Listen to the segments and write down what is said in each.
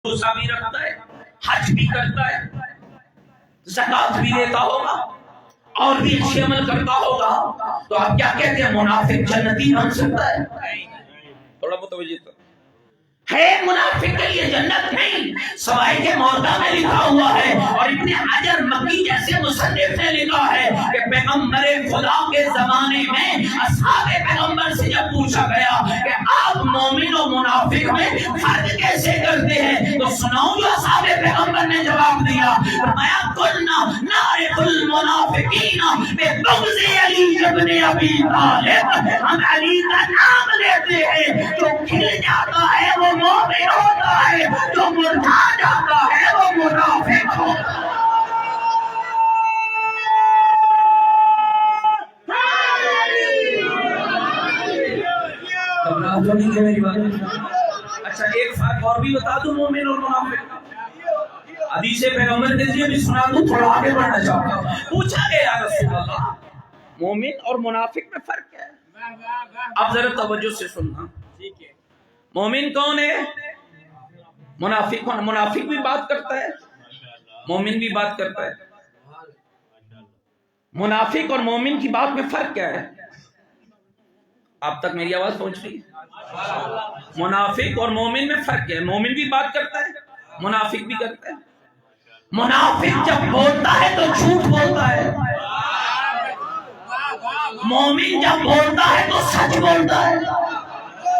روزہ بھی رکھتا ہے، حج بھی کرتا ہے، زکات بھی دیتا ہوگا اور بھی اچھے عمل کرتا ہوگا، تو آپ کیا کہتے ہیں منافق جنتی بن سکتا ہے؟ تھوڑا متوجہ ہے منافق کے لیے جنت نہیں، سوائے کے موضع میں لکھا ہوا ہے۔ اور ابن حجر مکی جیسے مصنف نے لکھا ہے کہ پیغمبر خدا کے زمانے میں اصحاب پیغمبر سے جب پوچھا گیا کہ آپ مومن و منافق میں فرق کیسے کرتے ہیں، تو سناؤں جو اصحاب پیغمبر نے جواب دیا، فرمایا کلنا نعرف المنافقین ببغض علی ابن ابی طالب، ہم علی کا نام لیتے ہیں، جو کھل جاتا ہے وہ مومن ہوتا ہے، جو مرجھا جاتا ہے وہ منافق ہوتا ہے۔ اچھا ایک فرق اور بھی بتا دوں مومن اور منافق، حدیث پیغمبر کے ذریعے بھی سنا دوں، تھوڑا آگے بڑھنا چاہتا ہوں۔ پوچھا گیا یا رسول اللہ مومن اور منافق میں فرق کیا ہے؟ اب ذرا توجہ سے سننا، مومن کون ہے؟ منافق کون؟ منافق بھی بات کرتا ہے، مومن بھی بات کرتا ہے۔ منافق اور مومن کی بات میں فرق کیا ہے؟ آپ تک میری آواز پہنچ رہی ہے؟ منافق اور مومن میں فرق کیا ہے؟ مومن بھی بات کرتا ہے، منافق بھی کرتا ہے۔ منافق جب بولتا ہے تو جھوٹ بولتا ہے، مومن جب بولتا ہے تو سچ بولتا ہے۔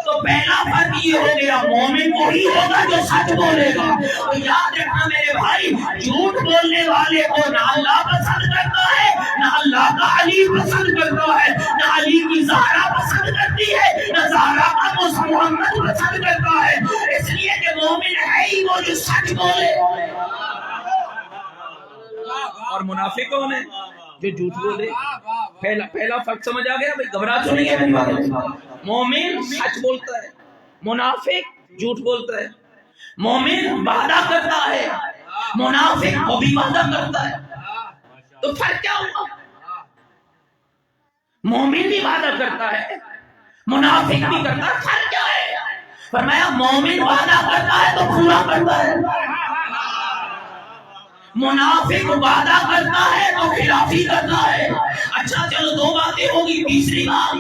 تو پہلا فرق یہ ہو گیا مومن وہی ہوگا جو سچ بولے گا۔ تو یاد رکھنا میرے بھائی، جھوٹ بولنے والے کو نہ اللہ پسند کرتا ہے، نہ اللہ کا علی پسند کرتا ہے، نہ علی کی زہرا پسند کرتی ہے، نہ زہرا کا محمد پسند کرتا ہے۔ اس لیے کہ مومن ہے ہی وہ جو سچ بولے، اور منافق کون ہے؟ جو جھوٹ بولے۔ پہلا فرق سمجھ آ گیا بھائی؟ گھبرا تو نہیں ہے؟ مومن سچ بولتا ہے، منافق جھوٹ بولتا ہے۔ مومن وعدہ کرتا ہے، منافق وہ بھی وعدہ کرتا ہے۔ تو فرق کیا ہوا؟ مومن بھی وعدہ کرتا ہے، منافق بھی کرتا ہے، فرق کیا ہے؟ فرمایا مومن وعدہ کرتا ہے تو پورا کرتا ہے، منافق وعدہ کرتا ہے تو خلافی کرتا ہے۔ اچھا چلو دو باتیں ہوگی، تیسری بات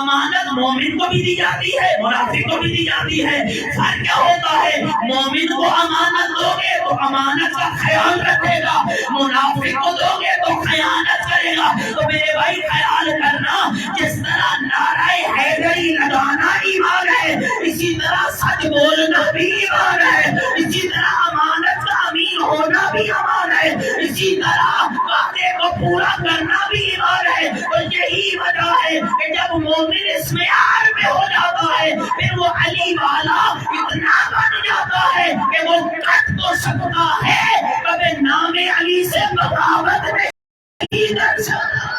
امانت مومن کو بھی دی جاتی ہے، منافق کو بھی دی جاتی ہے۔ فرق کیا ہوتا ہے؟ مومن کو امانت دو گے تو امانت کا خیال رکھے گا، منافق کو دو گے تو خیانت کرے گا۔ تو میرے بھائی خیال کرنا، جس طرح نعرہ حیدری لگانا ایمان ہے، اسی طرح سچ بولنا بھی ایمان ہے، اسی طرح امانت کا امین ہونا بھی ایمان ہے، اسی طرح وعدے کو پورا کرنا بھی ایمان ہے۔ تو یہی وجہ ہے کہ جب مومن اس معیار میں ہو جاتا ہے، پھر وہ علی والا اتنا بن جاتا ہے کہ وہ کٹ تو سکتا ہے، کبھی نام علی سے بغاوت نہیں کر سکتا۔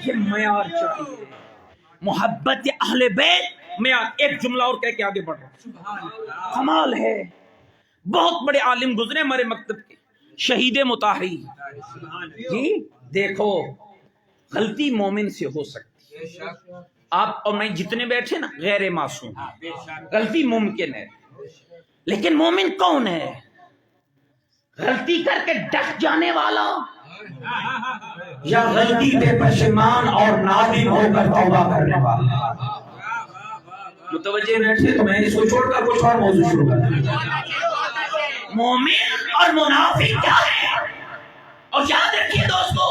یہ معیار چاہیے، محبت اہل بیت معیار۔ ایک جملہ اور کہہ کے آگے بڑھ رہا ہوں، کمال ہے۔ بہت بڑے عالم گزرے ہمارے مکتب کے، شہید مطہری جی۔ دیکھو غلطی مومن سے ہو سکتی ہے، آپ اور میں جتنے بیٹھے نا غیر معصوم، غلطی ممکن ہے، لیکن مومن کون ہے؟ غلطی کر کے ڈٹ جانے والا، یا غلطی پہ پشیمان اور نادم ہو کر توبہ کرنے والا؟ متوجہ بیٹھے تو میں اس کو چھوڑ کر کچھ اور موضوع شروع کرتا ہوں۔ مومن اور منافق کیا ہے؟ اور یاد رکھیے دوستو،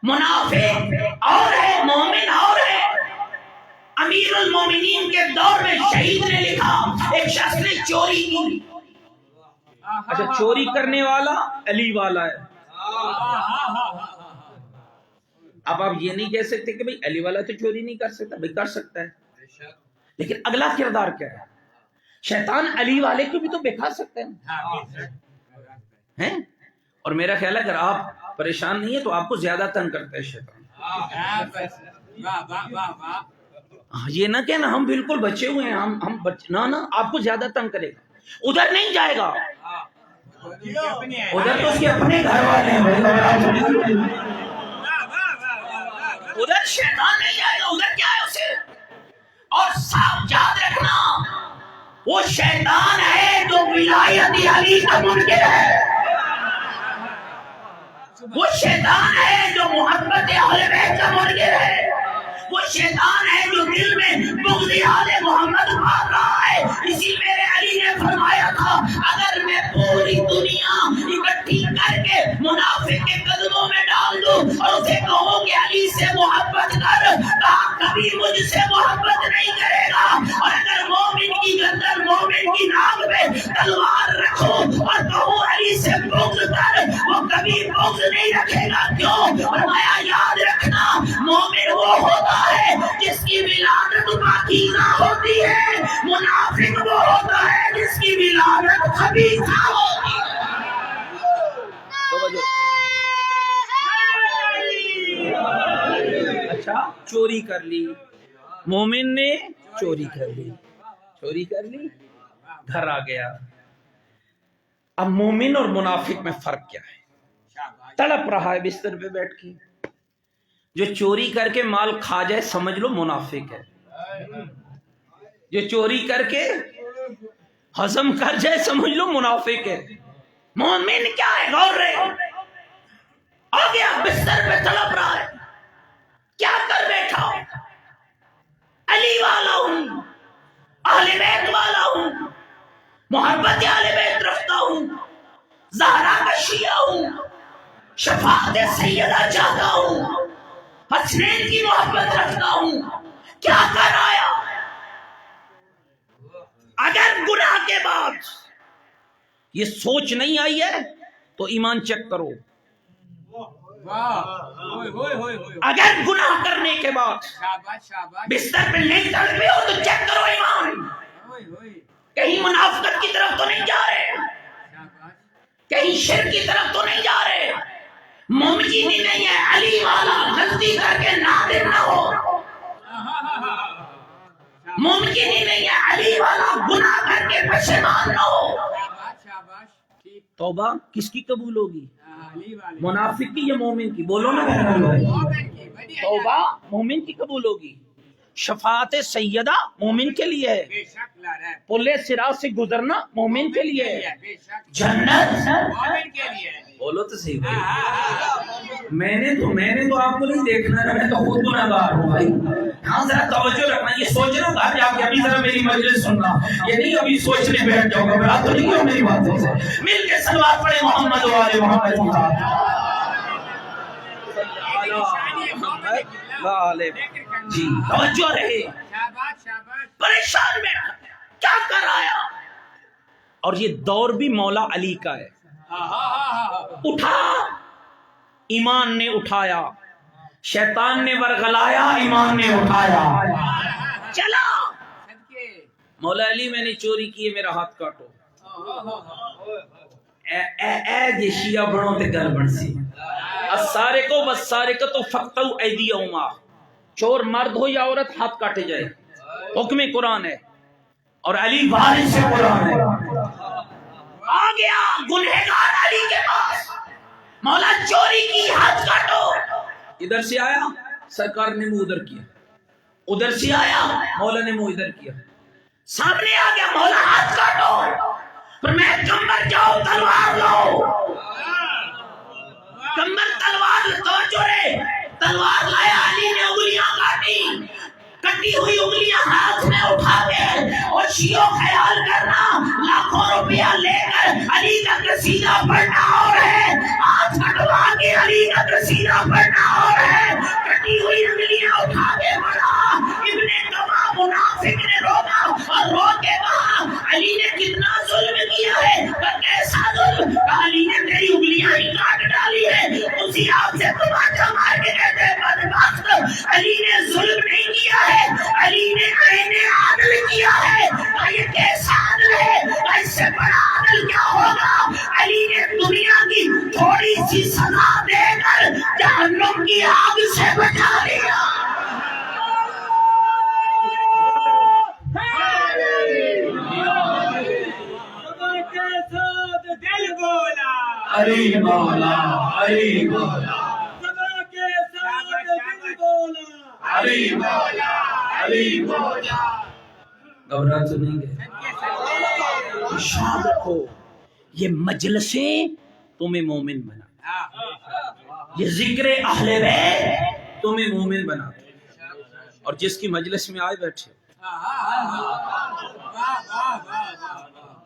منافق اور ہے، مومن اور ہے۔ امیر المومنین کے دور میں شہید نے لکھا، ایک شخص نے چوری کی۔ اچھا چوری کرنے والا علی والا ہے۔ اب آپ یہ نہیں کہہ سکتے کہ بھئی علی والا تو چوری نہیں کر سکتا، بھئی کر سکتا ہے، لیکن اگلا کردار کیا ہے؟ شیطان علی والے کو بھی تو بکھا سکتے ہیں۔ اور میرا خیال ہے اگر آپ پریشان نہیں ہیں تو آپ کو زیادہ تنگ کرتا ہے شیطان۔ یہ نہ کہنا ہم بالکل بچے ہوئے ہیں، ہم نہ آپ کو زیادہ تنگ کرے گا۔ ادھر نہیں جائے گا، ادھر تو اس کے اپنے گھر والے ہیں، ادھر شیطان نہیں جائے گا، ادھر کیا ہے اسے وہ شیطان ہے جو ولایت علی کا منکر ہے، وہ شیطان ہے جو محبت اہل بیت کا منکر ہے، وہ شیطان ہے جو دل میں بغض آل محمد مار رہا ہے۔ اسی میرے علی نے فرمایا تھا اگر میں پوری دنیا اکٹھی کر کے منافق کے قدموں میں ڈال دوں اور اسے کہوں کہ علی سے محبت کر، کہا کبھی مجھ سے محبت نہیں کرے گا، اور اگر مومن کی گردن مومن کی ناک پہ تلوار رکھو اور کہوں علی سے بغض کر، وہ کبھی بغض نہیں رکھے گا۔ کیوں؟ فرمایا یاد رکھنا مومن وہ ہوتا ہے جس کی ولادت پاکیزہ ہوتی ہے، منافق وہ ہوتا ہے جس کی ولادت خبیثہ ہوتی ہے۔ اچھا چوری کر لی، مومن نے چوری کر لی، چوری کر لی، گھر آ گیا۔ اب مومن اور منافق میں فرق کیا ہے؟ تڑپ رہا ہے بستر پہ بیٹھ کے، جو چوری کر کے مال کھا جائے سمجھ لو منافق ہے، جو چوری کر کے ہضم کر جائے سمجھ لو منافق ہے۔ مومن کیا ہے؟ غور رہے آ گیا بستر پہ تڑپ رہا ہے، کیا کر بیٹھا ہوں؟ علی والا ہوں، اہل بیت والا ہوں، محبت اہل بیت رکھتا ہوں، زہرا کا شیعہ ہوں، شفاعت سیدہ چاہتا ہوں، حسنین کی محبت رکھتا ہوں، کیا کر آیا؟ اگر گناہ کے بعد یہ سوچ نہیں آئی ہے تو ایمان چیک کرو، اگر گناہ کرنے کے بعد بستر پہ نہیں کر پہ ہو تو چیک کرو ایمان، کہیں منافقت کی طرف تو نہیں جا رہے، کہیں شرک کی طرف تو نہیں جا رہے۔ ممکن ہی نہیں ہے علی والا غلطی کر کے نادم نہ ہو، ممکن ہی نہیں ہے علی والا گناہ کر کے پشیمان نہ ہو۔ توبہ کس کی قبول ہوگی؟ منافق کی یا مومن کی؟ بولو نا، توبہ مومن کی قبول ہوگی، شفاعت سیدہ مومن کے لیے ہے، پل صراط سے گزرنا مومن کے لیے ہے، جنت بولو تو صحیح میں نے تو آپ کو نہیں دیکھنا ہے، میں تو خود گناہ گار ہوں بھائی۔ ہاں ذرا توجہ رکھنا، یہ سوچنا گھر جا کے ابھی ذرا میری مجلس سننا، یہ نہیں ابھی سوچنے بیٹھ جاؤ گا، بات تو نہیں ہو میری باتوں سے۔ مل کے صلوات پڑھے محمد والے محمد جی، توجہ رہے، پریشان میں کیا کر آیا؟ اور یہ دور بھی مولا علی کا ہے، اٹھا، ایمان نے اٹھایا، شیطان نے ورغلایا، ایمان نے اٹھایا، چلا۔ مولا علی میں نے چوری کی ہے، میرا ہاتھ کاٹو۔ اے جی شیعہ بڑوں تے گل بن سی، السارقو والسارقۃ فاقطعوا ایدیہما، چور مرد ہو یا عورت ہاتھ کاٹے جائے، حکم قرآن ہے، اور علی بارش سے قرآن ہے۔ آ گیا گنہگار علی کے پاس، مولا چوری کی، ہاتھ کاٹو۔ ادھر سے آیا سرکار نے منہ ادھر کیا، ادھر سے آیا مولا نے منہ ادھر کیا، سامنے آ گیا مولا ہاتھ کاٹو، پر میں کمبر جاؤ تلوار لاؤ، کمبر تلوار توجہ رے، تلوار لایا، علی نے انگلیاں کاٹی، کٹی ہوئی انگلیاں ہاتھ میں اٹھا کے، اور شیعوں خیال کرنا لاکھوں روپیہ لے کر علی کا قصیدہ پڑھنا اور ہے، ہاتھ کٹوا کے علی کا قصیدہ پڑھنا اور ہے، کٹی ہوئی انگلیاں اٹھا کے پڑھا۔ ابن کما منافق نے روکا اور رو کے کہا علی نے کتنا ظلم کیا ہے، کیسا ظلم؟ علی نے تیری انگلیاں ہی کاٹ ڈالی ہے۔ اسی آپ سے تماچا مار کے کہتے ہیں بدبخت، علی نے ظلم نہیں کیا ہے، علی نے عین عادل کیا ہے۔ یہ کیسا عادل ہے؟ اس سے بڑا عادل کیا ہوگا؟ علی نے دنیا کی تھوڑی سی سزا دے کر جہنم کی آگ سے بچا لیا۔ علی مولا، علی مولا، علی مولا، علی مولا۔ گھبرا تو نہیں گئے؟ یاد رکھو یہ مجلسیں تمہیں مومن بنا، یہ ذکر اہل بیت تمہیں مومن بناتے ہیں، اور جس کی مجلس میں آئے بیٹھے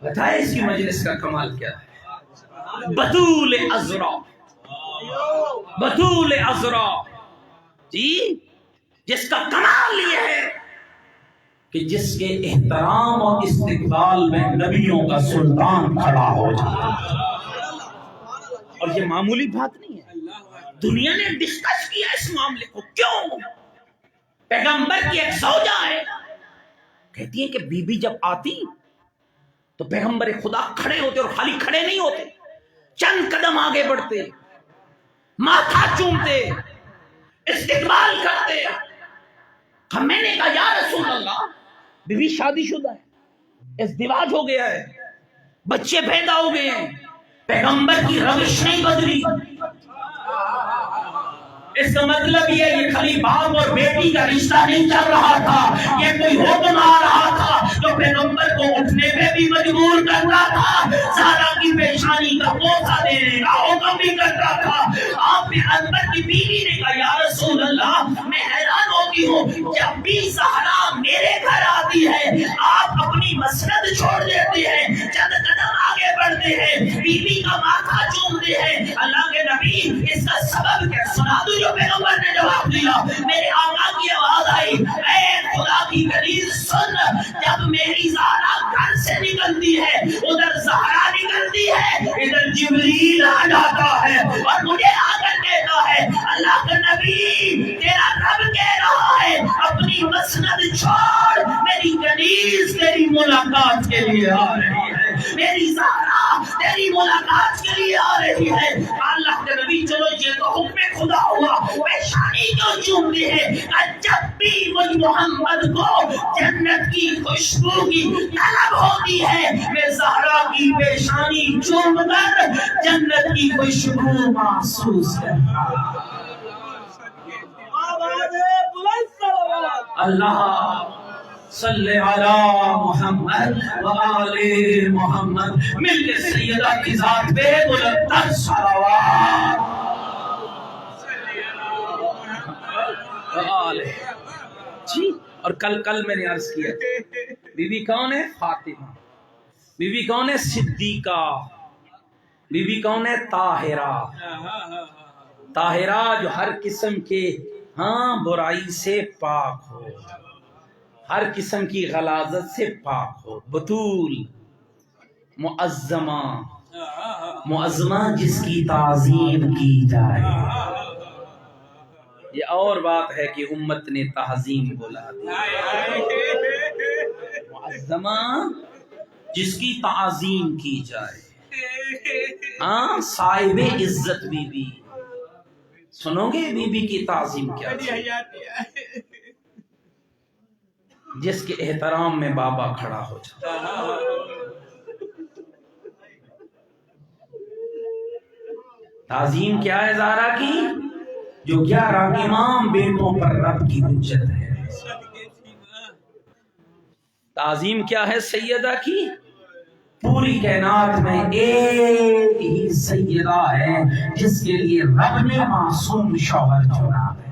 بتائے اس کی مجلس کا کمال کیا ہے؟ بطول عذرا، بطول عذرا، جی جس کا کمال یہ ہے کہ جس کے احترام اور استقبال میں نبیوں کا سلطان کھڑا ہو جائے، اور یہ معمولی بات نہیں ہے، دنیا نے ڈسکس کیا اس معاملے کو۔ کیوں؟ پیغمبر کی ایک زوجہ ہے، کہتی ہیں کہ بی بی جب آتی تو پیغمبر خدا کھڑے ہوتے، اور خالی کھڑے نہیں ہوتے، چند قدم آگے بڑھتے، ماتھا چومتے، استقبال کرتے۔ میں نے کہا یا رسول اللہ، بی بی شادی شدہ ہے، ازدواج ہو گیا ہے، بچے پیدا ہو گئے ہیں، پیغمبر کی روش نہیں بدلی۔ اس کا مطلب یہ خالی باپ اور بیٹی کا رشتہ نہیں چل رہا تھا، یہ کوئی حکم آ رہا تھا جو پیغمبر کو اٹھنے پہ بھی مجبور کرتا تھا، زہرا کی پیشانی کا بوسہ دینے کا حکم بھی کرتا تھا۔ آپ نے اکبر کی بیوی نے کہا یا رسول اللہ، میں حیران ہوتی ہوں، جب بھی زہرا میرے گھر آتی ہے آپ اپنی مسند چھوڑ دیتے ہیں، چند قدم آگے بڑھتے ہیں، بیوی کا ماتھا چومتے ہیں۔ اللہ کے نبی، اس کا سبب کیا؟ سنا دو۔ جو پیغمبر نے جواب دیا، میرے آقا کی آواز آئی، اے خدا کی غریب سن، جب میری زہرا گھر سے نکلتی ہے، ادھر زہرا نکلتی ہے، ادھر جبریل آ جاتا ہے اور مجھے آ کر کہتا ہے اللہ کا نبی، تیرا رب کہہ رہا ہے اپنی مسند چھوڑ، میری کنیز تیری ملاقات کے لیے آ رہی ہے، میری زہرا تیری ملاقات کے لیے آ رہی ہے۔ اللہ کے نبی، چلو یہ تو حکم خدا ہوا، پیشانی کیوں چومتے ہیں؟ جب بھی مجھ محمد کو جنت کی خوشبو کی طلب ہوتی ہے، میں زہرا کی پیشانی چوم کر جنت کی خوشبو محسوس کرتا ہوں۔ اللہ صلی علی محمد وآل محمد، مل کے سیدہ کی ذات پہ بلند تر صلوات۔ جی، اور کل میں نے عرض کیا بی بی کون ہے؟ فاطمہ۔ بی بی کون ہے؟ صدیقہ۔ بی بی کون ہے؟ طاہرہ۔ طاہرہ جو ہر قسم کے برائی سے پاک ہو، ہر قسم کی غلاظت سے پاک ہو، بطول، معظمہ، معظمہ جس کی تعظیم کی جائے۔ یہ اور بات ہے کہ امت نے تعظیم بلا دی، معظمہ جس کی تعظیم کی جائے، صاحب عزت بی بی۔ سنو گے بی بی کی تعظیم کیا ہے؟ جس کے احترام میں بابا کھڑا ہو جاتا۔ تعظیم کیا ہے زہرا کی؟ جو 11 امام بیٹوں پر رب کی حجت ہے۔ تعظیم کیا ہے سیدہ کی؟ پوری کائنات میں ایک ہی سیدہ ہے جس کے لیے رب نے معصوم شوہر چنا ہے۔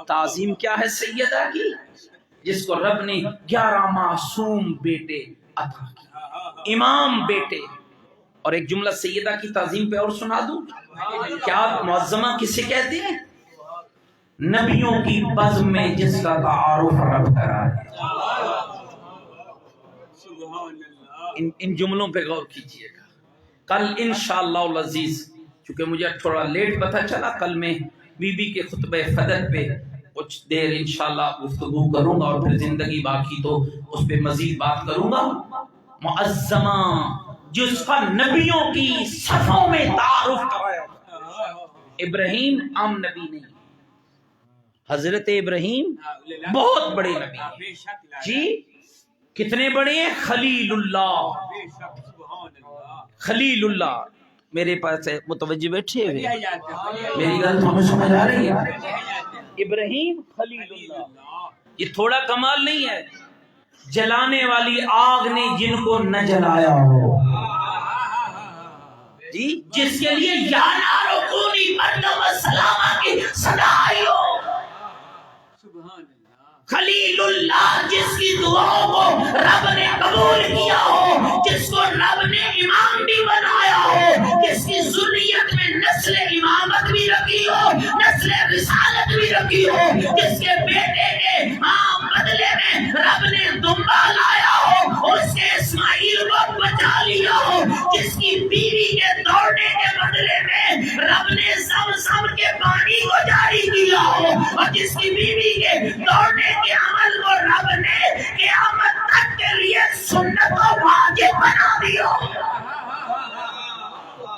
تعظیم کیا ہے سیدہ کی؟ جس کو رب نے 11 معصوم بیٹے عطا کیے، امام بیٹے۔ اور ایک جملہ سیدہ کی تعظیم پہ اور سنا دوں، کیا معظمہ کسے کہتے ہیں؟ نبیوں کی بزم میں جس کا تعارف رب کرائے۔ ان جملوں پہ غور کیجئے گا۔ کل انشاءاللہ العزیز، چونکہ مجھے تھوڑا لیٹ پتہ چلا، کل میں بی بی کے خطبہ فدر پہ کچھ دیر انشاءاللہ گفتگو کروں گا، اور پھر زندگی باقی تو اس پہ مزید بات کروں گا۔ معظمہ جس کا نبیوں کی صفوں میں تعارف کرایا۔ ابراہیم عام نبی نہیں، حضرت ابراہیم بہت بڑے نبی جی۔ کتنے بڑے ہیں؟ خلیل اللہ، خلیل اللہ۔ میرے پاس متوجہ بیٹھے ہوئے، میری گل تمہیں سمجھ آ رہی ہے؟ ابراہیم خلیل اللہ، یہ تھوڑا کمال نہیں ہے۔ جلانے والی آگ نے جن کو نہ جلایا ہو، جی جس کے لیے یا نارو کونی بردم سلامہ کی صدا آئی ہو، خلیل اللہ جس کی دعاؤں کو رب نے قبول کیا ہو، جس کو رب نے امام بھی بنایا ہو، جس کی ذریت میں نسل امامت بھی رکھی ہو، نسل رسالت بھی رکھی ہو، جس کے بیٹے کے بدلے میں رب نے دمبا لایا ہو، اس کے اسماعیل کو بچا لیا ہو، جس کی بیوی کے دوڑنے کے بدلے میں رب نے زمزم کے پانی کو جاری کیا ہو، اور جس کی بیوی کے دوڑنے کے عمل کو رب نے قیامت تک کے لیے سنت و واجب بنا دیا ہو۔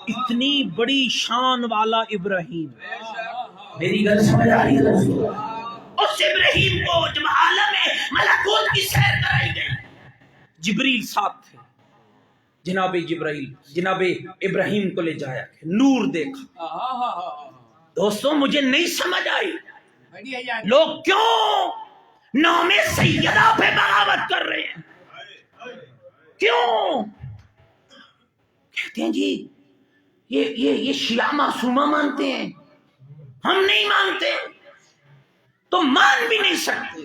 اتنی بڑی شان والا ابراہیم، میری گل سمجھ آ رہی ہے دوستو؟ اس ابراہیم کو جب عالم ملکوت کی سیر کرائی گئی، جبریل ساتھ تھے، جناب ابراہیم کو لے جایا کہ نور دیکھا۔ دوستوں مجھے نہیں سمجھ آئی لوگ کیوں نام سیدہ پہ بغاوت کر رہے ہیں، کیوں کہتے ہیں جی یہ شیعہ معصومہ مانتے ہیں، ہم نہیں مانتے تو مان بھی نہیں سکتے،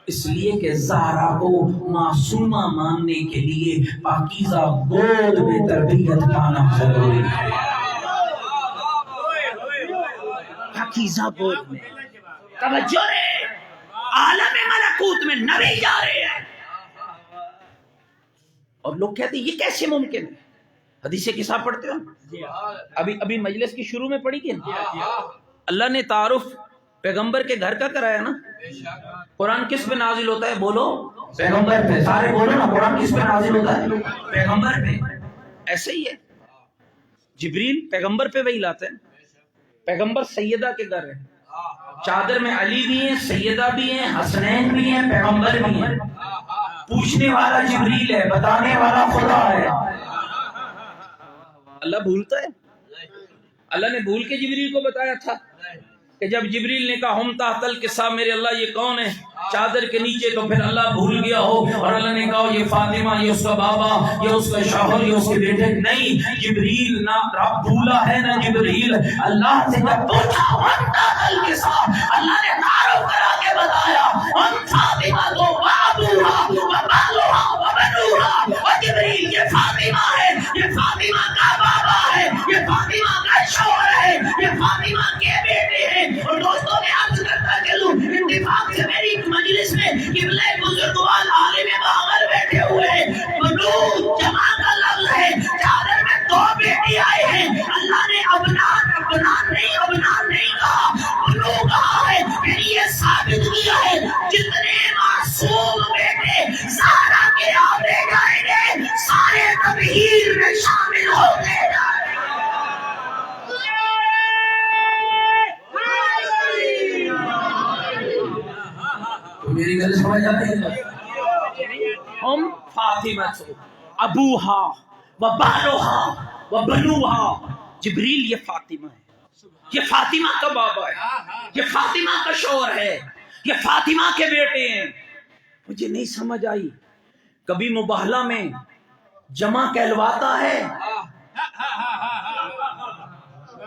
اس لیے کہ زہرا کو معصومہ ماننے کے لیے پاکیزہ گود میں تربیت پانا ضروری ہے، پاکیزہ گود میں۔ توجہ ہے، عالم ملکوت میں نبی جا رہے ہیں، اور لوگ کہتے ہیں یہ کیسے ممکن ہے؟ حدیث کتاب پڑھتے ہو؟ ابھی مجلس کی شروع میں پڑھی گئی نا، اللہ نے تعارف پیغمبر کے گھر کا کرایا نا۔ قرآن کس پہ نازل ہوتا ہے؟ بولو پیغمبر پہ، سارے بولو نا، قرآن کس پہ نازل ہوتا ہے؟ پیغمبر پہ۔ ایسے ہی ہے، جبریل پیغمبر پہ وہی لاتے ہیں، پیغمبر سیدہ کے گھر ہے، چادر میں علی بھی ہیں، سیدہ بھی ہیں، حسنین بھی ہیں، پیغمبر بھی ہیں، پوچھنے والا جبریل ہے، بتانے والا خدا ہے۔ اللہ بھولتا ہے؟ اللہ نے بھول کے جبریل کو بتایا تھا کہ جب جبریل نے کہا ہم تحت الکسا، میرے اللہ یہ کون ہے چادر کے نیچے، تو پھر اللہ بھول گیا ہو اور اللہ نے کہا یہ فاطمہ، یہ اس کا بابا، یہ اس کا شوہر، یہ اس کے بیٹے؟ نہیں، جبریل نہ رب بھولا ہے نہ جبریل۔ اللہ سے جب پوچھا ہم تحت الکسا، اللہ نے تعارف کرا کے بتایا ہم فاطمہ تو وابوہا وبالوہا وبنوہا، اور جبریل یہ فاطمہ ہے، یہ فاطمہ کا بابا ہے، یہ فاطمہ کا شوہر ہے، یہ فاطمہ کے بیٹے ہیں۔ اور دوستوں میں عرض کرتا چلوں، اتفاق سے میری مجلس میں قبلہ بزرگوار عالم باغر بیٹھے ہوئے ہیں، بنو جمع کا لفظ ہے، چادر میں دو بیٹی آئے ہیں، اللہ نے ابنان نہیں کہا، بنو کہا ہے، پھر یہ ثابت کیا ہے جتنے معصوم بیٹے زہرا کے آنے جائیں گے سارے تبہیر میں شامل ہوتے جائیں گے۔ میری گل سمجھ آتی ہے؟ ہم فاطمہ تو ابوہا و بالوہا و بنوہا، جبریل یہ فاطمہ ہے، یہ فاطمہ کا بابا ہے، یہ فاطمہ کا شوہر ہے، یہ فاطمہ کے بیٹے ہیں۔ مجھے نہیں سمجھ آئی، کبھی مباہلہ میں جمع کہلواتا ہے،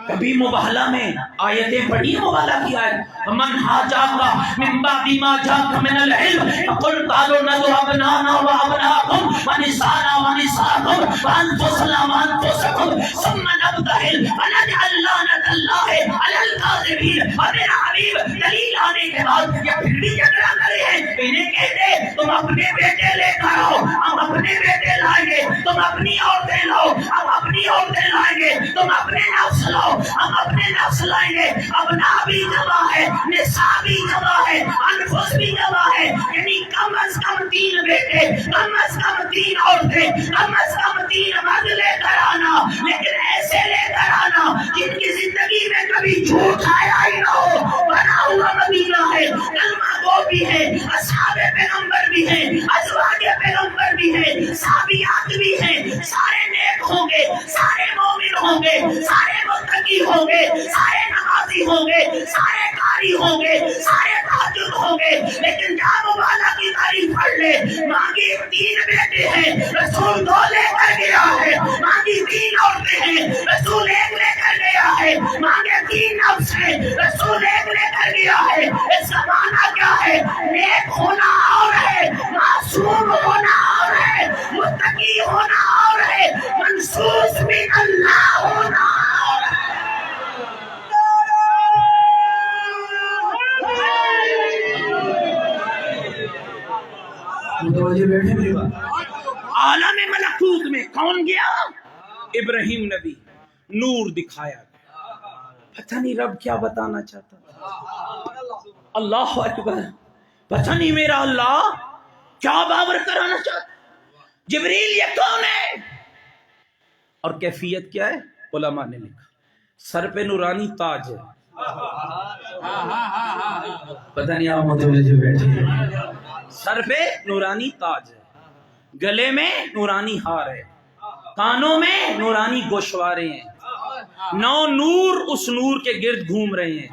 کبھی مباہلہ میں آیتیں پڑھی، مباہلہ کی آیت من حاجاکا من بعد ما جاک من العلم فقل تعالوا ندعو ابناءنا وابناءکم ونساءنا ونساءکم وانفسنا وانفسکم ثم نبتہل فنجعل لعنت اللہ علی الکاذبین۔ اور میرا حبیب دلیل آنے کے بعد یہ پھر بھی جھگڑا کرے ہیں، انہیں کہتے تم اپنے بیٹے لے کر آؤ، ہم اپنے بیٹے لائیں گے، تم اپنی عورتیں لاؤ، ہم اپنی عورتیں لائیں گے، تم اپنے نفس لاؤ، ہم اپنے نفس لائیں گے۔ ابنا بھی جمع ہے، نساء بھی جمع ہے، انفس بھی جمع ہے، یعنی کم از کم 3 بیٹے، کم از کم 3 عورتیں، کم از کم 3 مرد لے کر آنا، لیکن ایسے لے کر آنا جن کی زندگی میں کبھی جھوٹ آیا ہی نہ ہو، بنا ہوا مدینہ ہے، کلمہ گو بھی ہے، اصحاب پیغمبر بھی ہیں، ازواج پیغمبر بھی ہیں، صحابیات بھی ہیں، سارے نیک ہوں گے، سارے مومن ہوں گے، سارے متقی ہوں گے، سارے نمازی ہوں گے، سارے قاری ہوں گے، سارے تہجد ہوں گے، لیکن جا کی 3 بیٹے ہیں، رسول 2 لے کر گیا ہے، ماں کی 3 عورتیں ہیں، رسول 1 لے کر گیا ہے، ماں کے 3 نفس ہیں، رسول 1 لے کر گیا ہے۔ اس کا معنی کیا ہے؟ نیک ہونا اور ہے، معصوم ہونا اور ہے، متقی ہونا اور ہے، منصوص من اللہ ہونا اور ہے۔ متوجہ بیٹھے میری بات؟ عالم ملکوت میں کون گیا؟ ابراہیم نبی، نور دکھایا گیا۔ پتہ نہیں رب کیا بتانا چاہتا تھا۔ اللہ اکبر، پتہ نہیں میرا اللہ کیا باور کرانا چاہتا۔ جبریل یہ کون ہے؟ اور کیفیت کیا ہے؟ علماء نے لکھا سر پہ نورانی تاج ہے۔ پتہ نہیں آپ متوجہ بیٹھے، سر پہ نورانی تاج ہے، گلے میں نورانی ہار ہے، کانوں میں نورانی گوشوارے ہیں، 9 نور اس نور کے گرد گھوم رہے ہیں،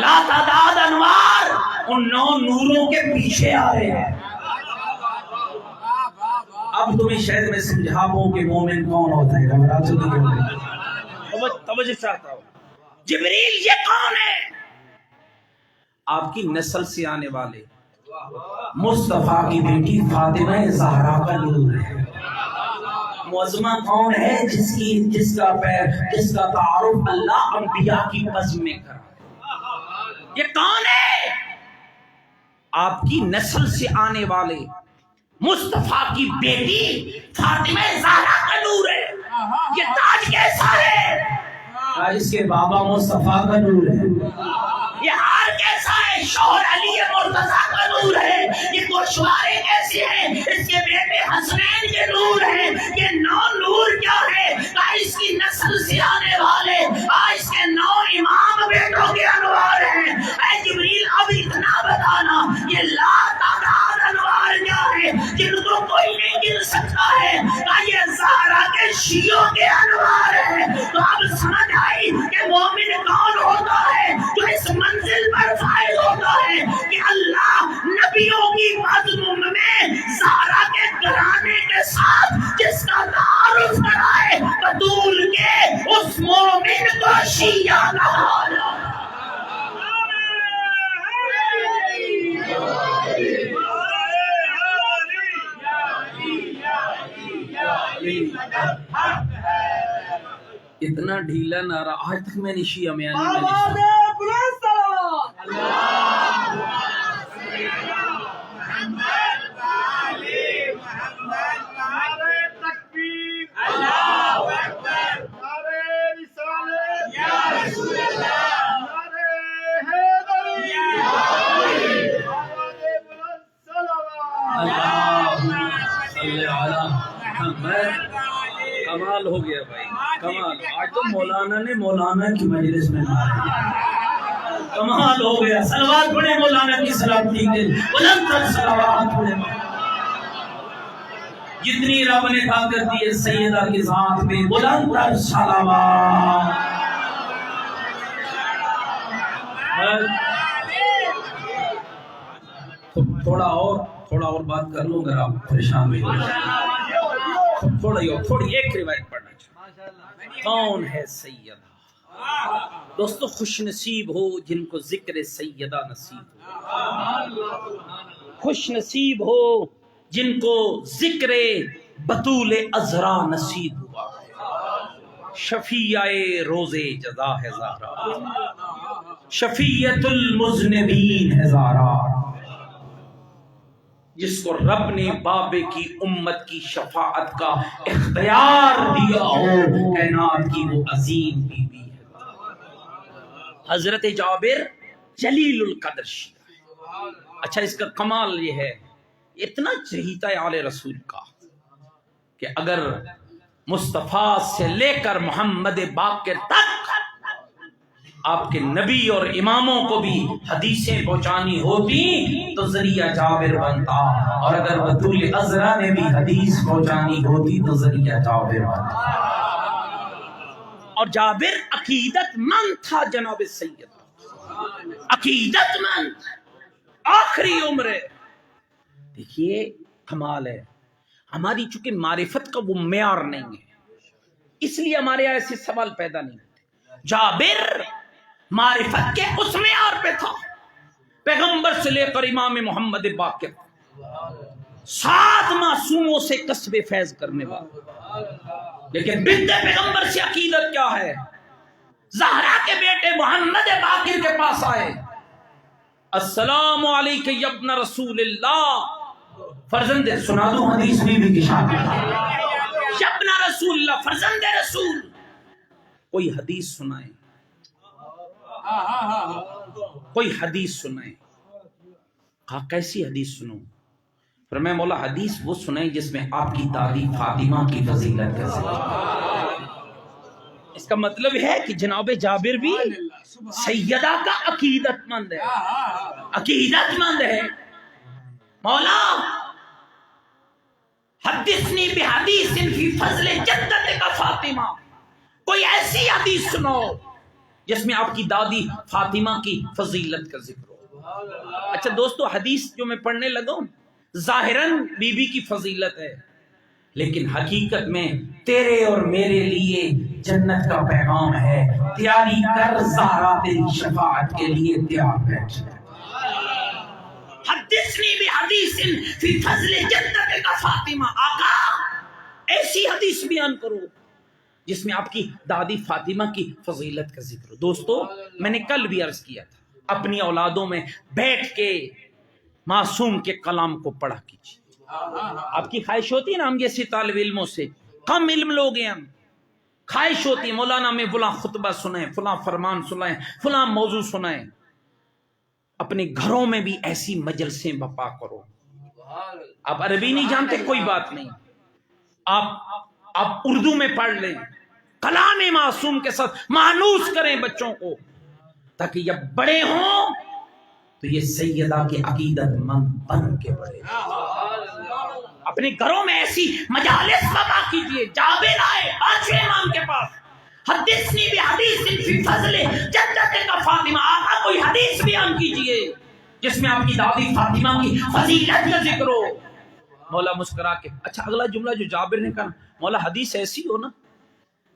لا تعداد انوار ان 9 نوروں کے پیچھے آ رہے ہیں۔ اب تمہیں شاید میں سمجھا پاؤں کہ مومن کون ہوتا ہے۔ توجہ چاہتا ہوں، جبریل یہ کون ہے؟ آپ کی نسل سے آنے والے مصطفیٰ کی بیٹی فاطمہ زہرا کا نور ہے۔ معظمہ کون ہے؟ جس کا تعارف اللہ انبیاء کی بزم میں کرا۔ یہ کون ہے؟ آپ کی نسل سے آنے والے مصطفیٰ کی بیٹی فاطمہ زہرا کا نور ہے۔ یہ تاج کیسا ہے؟ اس کے بابا مصطفیٰ کا نور ہے۔ یہ ہار کیسا ہے؟ شوہر علی مرتضیٰ کا نور ہے۔ یہ گوشوارے کیسے ہیں؟ اس کے بیٹے حسنین کے نور ہیں۔ یہ 9 نور کیا ہے؟ اس کی نسل سے آنے والے اس کے 9 امام بیٹوں کے انوار ہیں۔ اے جبریل اب اتنا بتانا، یہ لا تعداد انوار کیا ہے جن کو کوئی نہیں گن سکتا ہے؟ یہ زہرا کے شیعوں کے انوار ہیں۔ تو اب سمجھ آئی کہ مومن کون ہوتا ہے جو اس منزل پر فائز ہوتا ہے کہ اللہ نبیوں کی مضمون میں زہرا کے گھرانے کے ساتھ جس کا تعارف کرائے، بطول کے اس مومن کو شیعہ کہا جاتا ہے۔ اتنا ڈھیلا نعرہ آج تک میں نے شیعہ میں نہیں سنا۔ کمال ہو گیا بھائی، کمال۔ آج تو مولانا نے مولانا کی مجلس میں کمال ہو گیا۔ صلوات پڑھے مولانا کی سلامتی کے، بلند تر صلوات پڑھے۔ جتنی رب نے طاقت دی ہے سیدہ کی ذات پہ، بلند تر صلوات۔ تھوڑا اور بات کر لوں اگر آپ پریشان ہوئے۔ تھوڑی ایک روایت پڑھنا چاہتا۔ کون ہے سیدہ؟ دوستو خوش نصیب ہو جن کو ذکر سیدہ نصیب ہو، خوش نصیب ہو جن کو ذکر بطول عذرا نصیب ہوا۔ شفیعہ روز جزا ہے زہرا، شفیعۃ المذنبین ہے زہرا۔ جس کو رب نے بابے کی امت کی شفاعت کا اختیار دیا ہو، کائنات کی وہ عظیم بی بی ہے۔ حضرت جابر جلیل القدر شیعہ ہے۔ اچھا اس کا کمال یہ ہے، اتنا چہیتا ہے آل رسول کا کہ اگر مصطفیٰ سے لے کر محمد باقر تک آپ کے نبی اور اماموں کو بھی حدیثیں پہنچانی ہوتی تو ذریعہ جابر بنتا، اور اگر بطول عذرا نے بھی حدیث پہنچانی ہوتی تو ذریعہ جابر بنتا۔ اور جابر عقیدت مند تھا جناب سید، عقیدت مند، آخری عمر۔ دیکھیے کمال ہے. ہماری چونکہ معرفت کا وہ معیار نہیں ہے اس لیے ہمارے یہاں ایسے سوال پیدا نہیں ہوتے. جابر معرفت کے اس معیار پہ تھا، پیغمبر سے لے کر امام محمد باقر 7 معصوموں سے کسب فیض کرنے والا. لیکن بنت پیغمبر سے عقیدت کیا ہے؟ زہرا کے بیٹے محمد باقر کے پاس آئے، السلام علیکم یا ابن رسول اللہ، فرزند سنا دو حدیث میں بھی کشاف یا ابن رسول اللہ، فرزند رسول، کوئی حدیث سنائے، کوئی حدیث سنائے. کہا کیسی حدیث سنوں؟ فرمایا مولا حدیث وہ سنائیں جس میں آپ کی دادی فاطمہ کی فضیلت کا ذکر. اس کا مطلب ہے کہ جناب جابر بھی سیدہ کا عقیدت مند ہے، عقیدت مند ہے. مولا حدثنی بحدیث فی فضل جدت کا فاطمہ، کوئی ایسی حدیث سنو جس میں آپ کی دادی فاطمہ کی فضیلت کا ذکر ہو. اچھا دوستو، حدیث جو میں پڑھنے لگا ہوں ظاہراً بی بی کی فضیلت ہے، لیکن حقیقت میں تیرے اور میرے لیے جنت کا پیغام ہے. تیاری کر زہرا تیری شفاعت کے لیے تیار بیٹھ. حدثنی بحدیث فی فضل جدت کا فاطمہ، آقا ایسی حدیث بیان کرو جس میں آپ کی دادی فاطمہ کی فضیلت کا ذکر ہو. دوستو میں نے کل بھی عرض کیا تھا، اپنی اولادوں میں بیٹھ کے معصوم کے کلام کو پڑھا کیجیے. آپ کی خواہش ہوتی ہے نا، ہم جیسے طالب علموں سے کم علم لوگ ہیں، ہم خواہش ہوتی ہے مولانا میں فلاں خطبہ سنائیں، فلاں فرمان سنائیں، فلاں موضوع سنائیں. اپنے گھروں میں بھی ایسی مجلسیں بپا کرو. آپ عربی نہیں جانتے کوئی بات نہیں، آپ اردو میں پڑھ لیں، کلام معصوم کے ساتھ مانوس کریں بچوں کو، تاکہ جب بڑے ہوں تو یہ سیدہ کے عقیدت مند بن کے بڑے. اپنے گھروں میں ایسی مجالس بپا کیجیے. جابر آئے 5 امام کے پاس، حدثنی بحدیث فی فضل جدت کا فاطمہ، آقا کوئی حدیث بیان کیجیے جس میں آپ کی دادی فاطمہ کی فضیلت کا ذکر ہو. مولا مسکرا کے، اچھا اگلا جملہ جو جابر نے کہا، مولا حدیث ایسی ہو نا،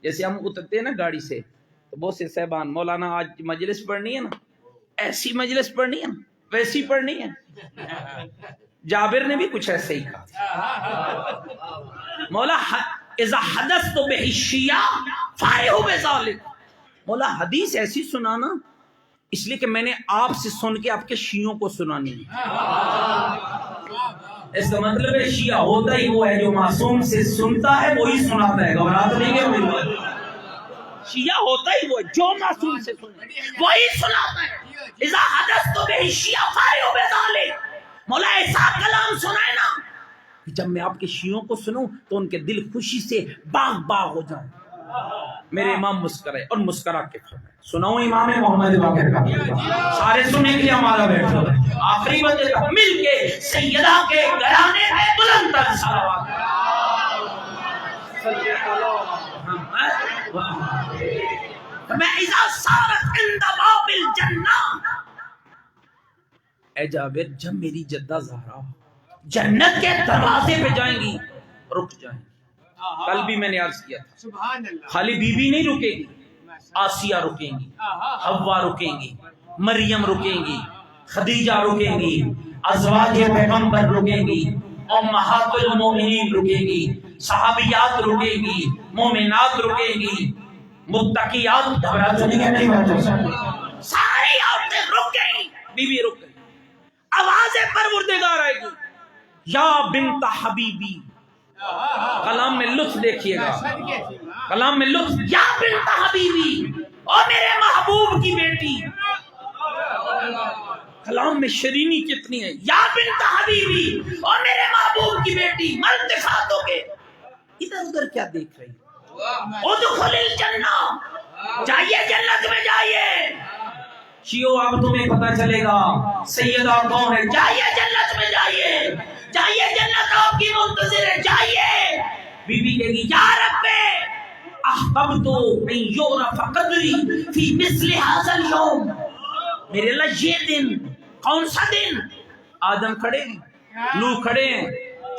جیسے ہم اترتے ہیں نا گاڑی سے تو بہت سے صاحبان، مولانا آج مجلس پڑھنی ہے نا، ایسی مجلس پڑھنی ہے نا، ویسی پڑھنی ہے. جابر نے بھی کچھ ایسے ہی کہا، مولا اذا حدثت به الشیعہ فارغ بذلک، مولا حدیث ایسی سنانا اس لیے کہ میں نے آپ سے سن کے آپ کے شیعوں کو سنانی ہے. اس کا مطلب ہے شیعہ ہوتا ہی وہ ہے جو معصوم سے سنتا ہے وہی سناتا ہے. گھبرا تو نہیں گئے میری؟ شیعہ ہوتا ہی وہ ہے جو معصوم سے سنے وہی سناتا ہے. اذا حدثت به الشیعہ فارغ بذلک، مولا ایسا کلام سنائے نا کہ جب میں آپ کے شیعوں کو سنوں تو ان کے دل خوشی سے باغ باغ ہو جائیں. میرے امام مسکرائے اور مسکرا کے فرمائے، سناؤں امام محمد باقر کا، سارے سننے کے لیے ہمارا بیٹھو آخری بندے تک مل کے سیدہ کے گھرانے میں بلند تر صلوات. میں اذا صارت عند باب الجنہ، اے جابر جب میری جدہ زہرا جنت کے دروازے پہ جائیں گی رک جائیں گی. کل بھی میں نے عرض کیا تھا، خالی بی بی نہیں رکے گی، آسیہ رکیں گی، حوا رکیں گی، مریم رکیں گی، خدیجہ رکیں گی، ازواج پیغمبر رکیں گی، امہات المومنین رکیں گی، صحابیات رکیں گی، مومنات رکیں گی، متقیات، ساری عورتیں رک گئی، بی بی رک گئی. آواز پروردگار آئے گی، یا بنت حبیبی، کلام میں لطف دیکھیے گا، کلام میں لطف، یا بنت حبیبی، او میرے محبوب کی بیٹی. کلام میں شرینی کتنی ہے، یا بنت حبیبی، او میرے محبوب کی بیٹی. ملتفاتوں کے ادھر ادھر کیا دیکھ رہی، ادخل الجنہ، جائیے جنت میں جائیے. شیعو اب تمہیں پتہ چلے گا سیدہ کون ہے، جائیے جنت میں جائیے، جائیے جنت آپ کی منتظر ہے، جائیے. بی بی کہے گی یا رب احببت ان یعرف قدری فی مثل ھذا اليوم، میرے اللہ یہ دن، کون سا دن؟ آدم کھڑے ہیں، نوح کھڑے ہیں،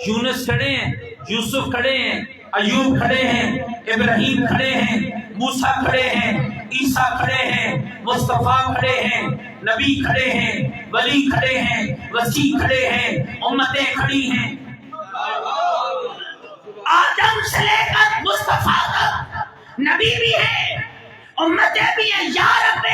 یونس کھڑے ہیں، یوسف کھڑے ہیں، ایوب کھڑے ہیں، ابراہیم کھڑے ہیں، موسیٰ کھڑے ہیں، عیسیٰ کھڑے ہیں، مصطفیٰ کھڑے ہیں، نبی کھڑے ہیں، ولی کھڑے ہیں، وسیع کھڑے ہیں، امتیں کھڑی ہیں، آدم سے لے کر مصطفیٰ تک نبی بھی ہے، امتیں بھی ہیں، یا رب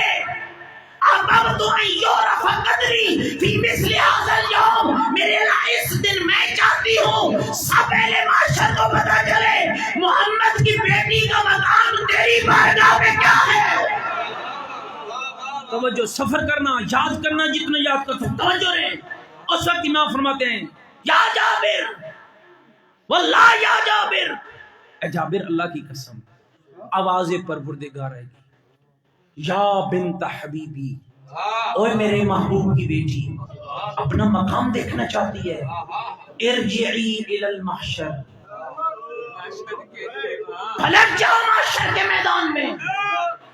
اب تمہیں یورف قدری فی مثل هذا اليوم، میرے اللہ اس دن میں چاہتی ہوں سب اہل معاشر کو پتہ چلے محمد کی بیٹی کا مقام تیری بارگاہ میں کیا ہے۔ توجہ، سفر کرنا، یاد کرنا، جتنا یاد کر سکتے توجہ رہے۔ اس وقت امام فرماتے ہیں یا جابر واللہ یا جابر، اے جابر اللہ کی قسم، آواز پروردگار آئے گی، یا بنت حبیبی، اوے میرے محبوب کی بیٹی اپنا مقام دیکھنا چاہتی ہے، ارجعی الی المحشر، پلٹ جاؤ معاشر کے میدان میں،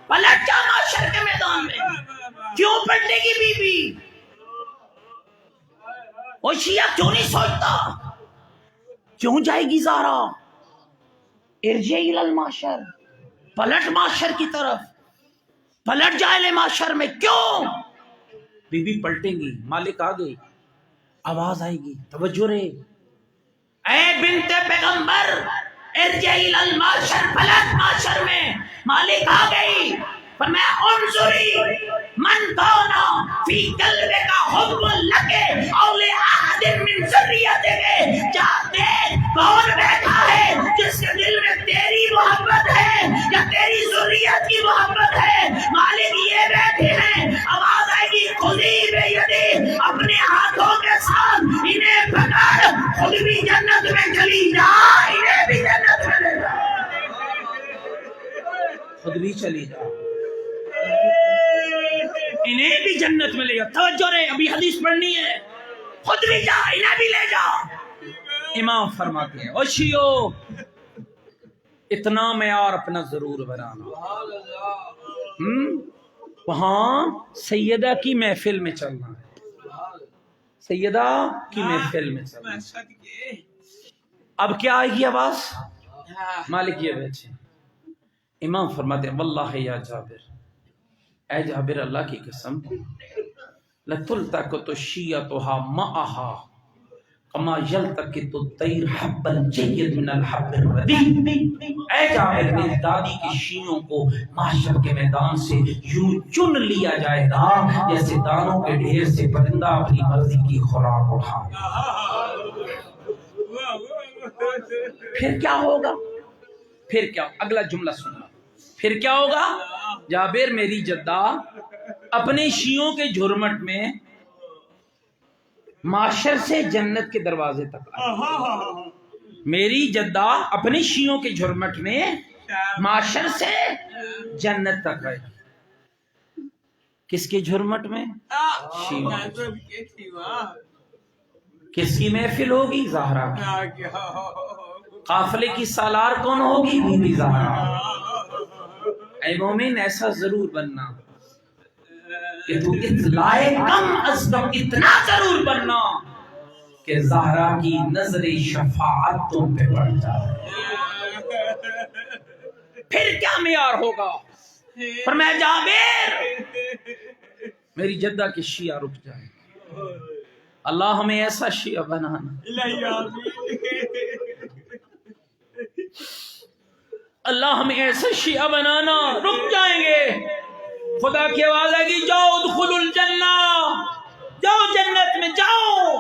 پلٹ جاؤ معاشر کے میدان میں۔ کیوں پلٹے گی بی بی؟ وہ شیعہ کیوں نہیں سوچتا؟ کیوں جائے گی زہرا؟ ارجعی الی المحشر، پلٹ معاشر کی طرف، پلٹ جائے معاشر میں۔ کیوں؟ بی بی پلٹیں گی، مالک آ گئی، آواز آئے گی، توجہ رہے، اے بنت پیغمبر ارجعی الی المحشر، پلٹ معاشر میں، مالک آ گئی، فرمایا انظری من کانا فی قلبک حب لک او لاحد من ذریتک، جا دیکھ کون بیٹھا ہے جس کے دل میں تیری محبت ہے یا تیری ذریت کی محبت ہے۔ مالک یہ بیٹھے ہیں، آواز آئے گی خودی بیدی، اپنے ہاتھوں کے ساتھ انہیں پکڑ، خود بھی جنت میں چلی جا، انہیں بھی جنت میں لے جا، خود بھی چلی جا، انہیں بھی جنت میں لے جا۔ توجہ رہے، ابھی حدیث پڑھنی ہے، خود بھی جا، انہیں بھی لے جا۔ امام فرماتے ہیں او شیو، اتنا معیار اپنا ضرور بنانا، وہاں سیدہ کی محفل میں چلنا ہے، سیدہ کی محفل میں چلنا ہے۔ اب کیا آئے گی آواز؟ مالک یہ بیٹھے، امام فرماتے ہیں واللہ یا جابر، اے جابر اللہ کی قسم، لَتُلْتَقِطُ شِيَّتُهَا مَعَهَا کما یلتقط الطیر حبا جید من الحب الردیء، اے جابر میری دادی کی شیعوں کو محشر کے میدان سے یوں چن لیا جائے گا جیسے دانوں کے ڈھیر سے پرندہ اپنی مرضی کی خوراک اٹھا۔ پھر کیا ہوگا؟ پھر کیا؟ اگلا جملہ سننا، پھر کیا ہوگا؟ جابر میری جدہ اپنے شیعوں کے جھرمٹ میں معاشر سے جنت کے دروازے تک آئی، میری جدہ اپنی شیعوں کے جھرمٹ میں معاشر سے جنت تک آئی۔ کس کے جھرمٹ میں؟ شیعوں۔ کس کی محفل ہوگی؟ زہرا کی۔ قافلے کی سالار کون ہوگی؟ Be be Zahra. اے مومن ایسا ضرور بننا کہ تو اطلاع کم از کم اتنا ضرور بننا کہ زہرا کی نظر شفاعت تم پہ پڑ جائے۔ پھر کیا معیار ہوگا؟ فرمایا جابر میری جدہ کی شیعہ رک جائے، اللہ ہمیں ایسا شیعہ بنانا، اللہ ہمیں ایسا شیعہ بنانا، رک جائیں گے۔ خدا کی آواز آئے گی جاؤ ادخلوا الجنہ، جاؤ جنت میں جاؤ،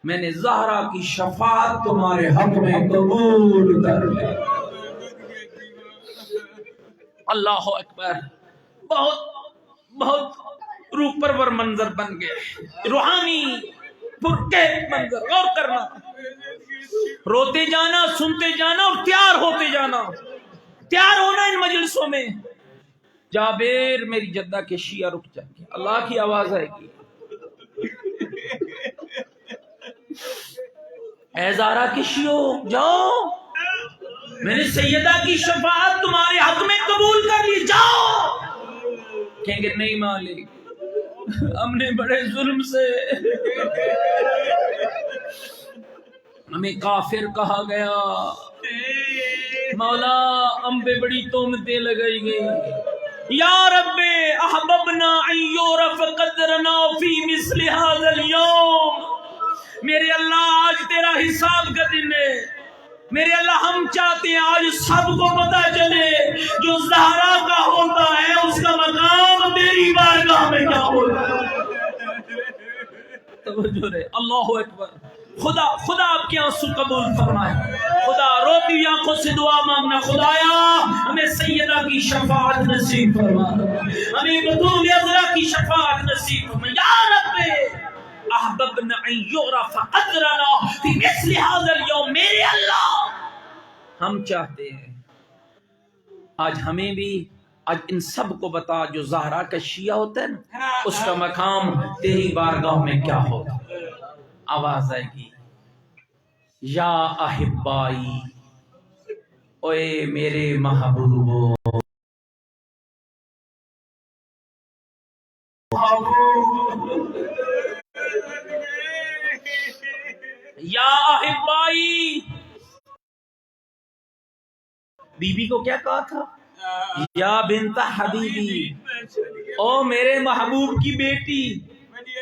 میں نے زہرا کی شفاعت تمہارے حق میں قبول کر لی۔ اللہ اکبر، بہت بہت روح پرور منظر بن گئے، روحانی پرکیف منظر، غور کرنا، روتے جانا، سنتے جانا اور تیار ہوتے جانا، تیار ہونا ان مجلسوں میں۔ جابر میری جدہ کے شیعہ رک جائیں گے، اللہ کی آواز آئے گی اے زہرا کی شیعوں جاؤ، میں نے سیدہ کی شفاعت تمہارے حق میں قبول کر لی، جاؤ۔ کہیں گے نہیں مالک، ہم نے بڑے ظلم سے ہمیں کافر کہا گیا، مولا ہم پہ بڑی تہمتیں لگائی گئی۔ یا رب احببنا ان یعرف قدرنا فی مثل هذا اليوم، میرے اللہ آج تیرا حساب کا دن ہے، میرے اللہ ہم چاہتے ہیں آج سب کو پتا چلے جو زہرا کا ہوتا ہے اس کا مقام تیری بارگاہ میں کیا ہوتا ہے۔ توجہ رہے، اللہ اکبر۔ خدا آپ کے آنسو قبول فرمائے، خدا روتی آنکھوں سے دعا مانگنا، خدایا ہمیں سیدہ کی شفاعت نصیب فرما، ہمیں بطول عذرا کی شفاعت نصیب فرما۔ یا رب احببنا ان یعرف قدرنا فی مثل هذا اليوم، میرے اللہ ہم چاہتے ہیں آج ہمیں بھی، آج ان سب کو بتا جو زہرا کا شیعہ ہوتا ہے نا اس کا مقام تیری بارگاہ میں کیا ہوگا۔ آواز آئے گی، یا احبائی، اوے میرے محبوبو، یا احبائی۔ بی بی کو کیا کہا تھا؟ یا بنت حبیبی، او میرے محبوب کی بیٹی۔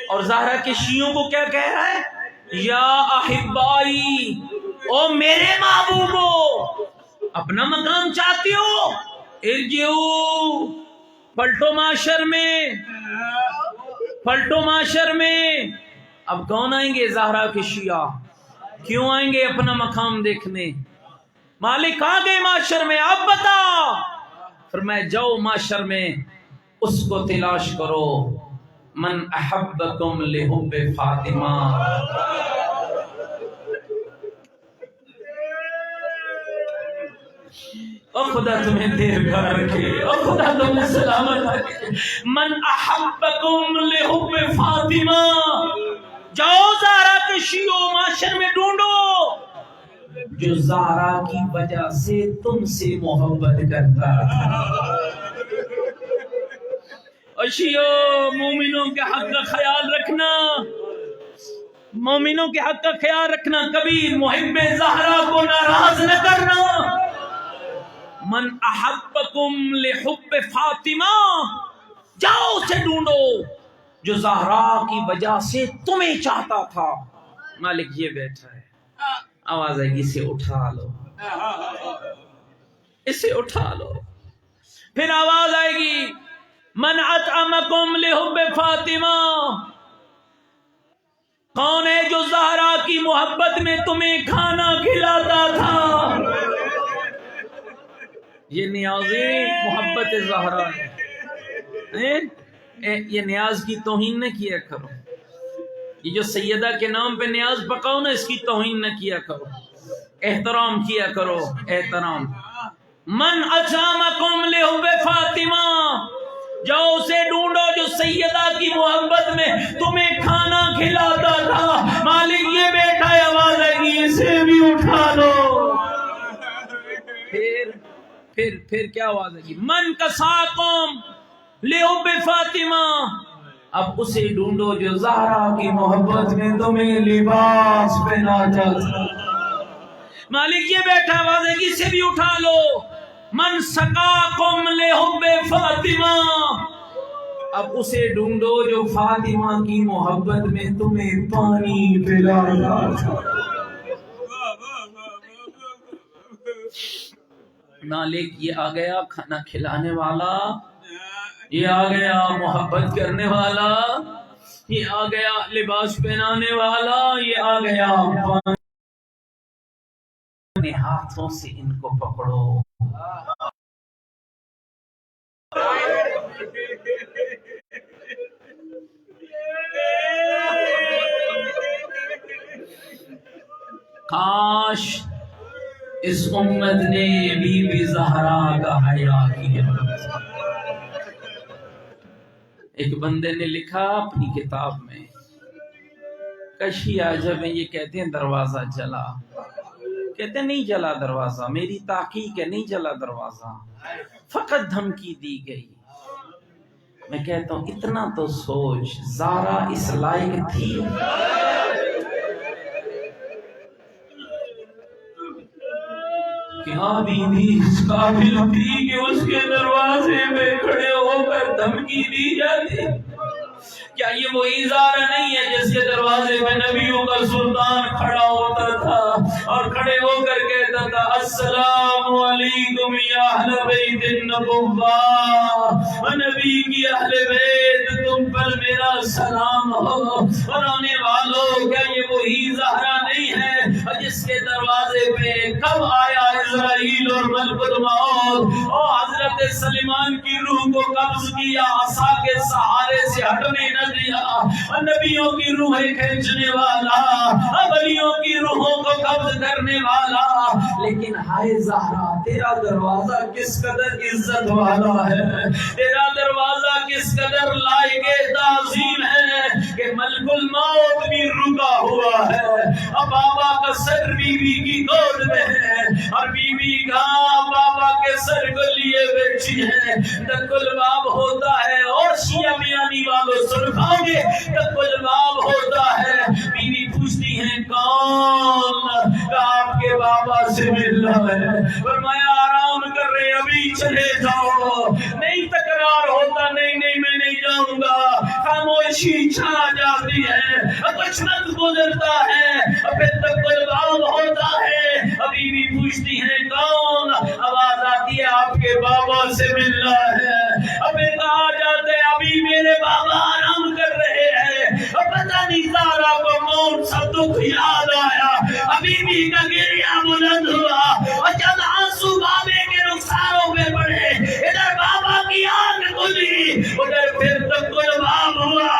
اور زہرا کے شیعوں کو کیا کہہ رہا ہے؟ یا احبائی، او میرے محبوبو۔ اپنا مقام چاہتے ہو؟ ارجعو، پلٹو معاشر میں، پلٹو معاشر میں۔ اب کون آئیں گے؟ زہرا کے شیعہ۔ کیوں آئیں گے؟ اپنا مقام دیکھنے۔ مالک آ گئے معاشر میں، اب بتا۔ فرمایا جاؤ معاشر میں اس کو تلاش کرو، من احبکم لحب فاطمہ۔ او خدا تمہیں دیر کر رکھے، او خدا تمہیں سلامت رکھے۔ من احبکم لحب فاطمہ، جاؤ زہرا کے شیعوں معاشر میں ڈھونڈو جو زہرا کی وجہ سے تم سے محبت کرتا تھا۔ اشیو، مومنوں کے حق کا خیال رکھنا، مومنوں کے حق کا خیال رکھنا، کبھی محب زہرا کو ناراض نہ کرنا۔ من احبکم لحب فاطمہ، جاؤ اسے ڈھونڈو جو زہرا کی وجہ سے تمہیں چاہتا تھا۔ مالک یہ بیٹھا ہے، آواز آئے گی اسے اٹھا لو، اسے اٹھا لو۔ پھر آواز آئے گی من اطعمکم لحب فاطمہ، کون ہے جو زہرا کی محبت میں تمہیں کھانا کھلاتا تھا؟ یہ نیازی محبت زہرا ہے۔ یہ نیاز کی توہین نہ کیا کرو، یہ جو سیدہ کے نام پہ نیاز پکاؤ نا اس کی توہین نہ کیا کرو، احترام کیا کرو، احترام۔ من اطعمکم لحب فاطمہ، جاؤ اسے ڈھونڈو جو سیدہ کی محبت میں تمہیں کھانا کھلاتا تھا۔ مالک یہ بیٹھا ہے، آواز آئے گی اسے بھی اٹھا لو۔ پھر کیا آواز آئے گی؟ من کساکم لحب فاطمہ، اب اسے ڈھونڈو جو زہرا کی محبت میں تمہیں لباس پہناتا تھا۔ مالک یہ بیٹھا، آواز آئے گی اسے بھی اٹھا لو۔ من سقاکم لحب فاطمہ، اب اسے ڈھونڈو جو فاطمہ کی محبت میں تمہیں پانی پلاتا تھا۔ مالک یہ آ گیا کھانا کھلانے والا، یہ آ گیا محبت کرنے والا، یہ آ گیا لباس پہنانے والا، یہ آ گیا اپنے ہاتھوں سے ان کو پکڑو۔ کاش اس امت نے بی بی زہرا کا حیا کیا۔ ایک بندے نے لکھا اپنی کتاب میں، کشی عجب ہے، یہ کہتے ہیں دروازہ جلا، کہتے ہیں نہیں جلا دروازہ، میری تحقیق ہے نہیں جلا دروازہ، فقط دھمکی دی گئی۔ میں کہتا ہوں اتنا تو سوچ، زہرا اس لائق تھی؟ کیا بیوی اس قابل تھی کہ اس کے دروازے میں کھڑے ہو کر دھمکی دی جاتی؟ کیا یہ وہی زہرا نہیں ہے جس کے دروازے میں نبیوں کا سلطان کھڑا ہوتا تھا اور کھڑے ہو کر کہتا تھا السلام علیکم یا اہل بیت النبوہ، نبی کی اہل بیت تم پر میرا سلام ہو۔ اور آنے والوں، کیا یہ وہی زہرا نہیں ہے جس کے دروازے پہ کب آیا اسرائیل اور ملک الموت اور حضرت سلیمان کی روح کو قبض کیا، عصا کے سہارے سے ہٹنے نہ دیا، نبیوں کی روحیں کھینچنے والا، ولیوں کی روحوں کو قبض کرنے والا۔ لیکن ہائے زہرا، تیرا دروازہ کس قدر عزت والا ہے، تیرا دروازہ کس قدر لائق تعظیم ہے کہ ملک الموت بھی رکا ہوا ہے، اب بابا کا سر بی بی کی گود میں ہے اور بی بی کا بابا کے سر کو لیے بیٹھی ہے۔ تک الباب ہوتا ہے اور شیعہ میانی والوں سنکھاؤ گے، تک الباب ہوتا ہے، بی بی پوچھتی ہیں کون؟ آپ کے بابا سے ملنا ہے۔ فرمایا آرام کر رہے، ابھی چلے جاؤ۔ نہیں تکرار ہوتا، نہیں نہیں میں نہیں جاؤں گا، خاموشی چھا جاتی ہے، کچھ وقت گزرتا ہے، پھر تک الباب ہوتا ہے، ابھی بھی پوچھتی ہیں کون؟ آواز آتی ہے آپ کے بابا سے ملنا ہے۔ ابھی کہا جاتا ہے ابھی میرے بابا آرام کر رہے ہیں، پتہ نہیں زہرا کو کون سا دکھ یاد آیا، ابھی بھی کا گریہ بلند ہوا اور جب آنسو بابے کے رخساروں پہ پڑے، ادھر بابا کی آنکھ کھلی، ادھر پھر تک الباب ہوا۔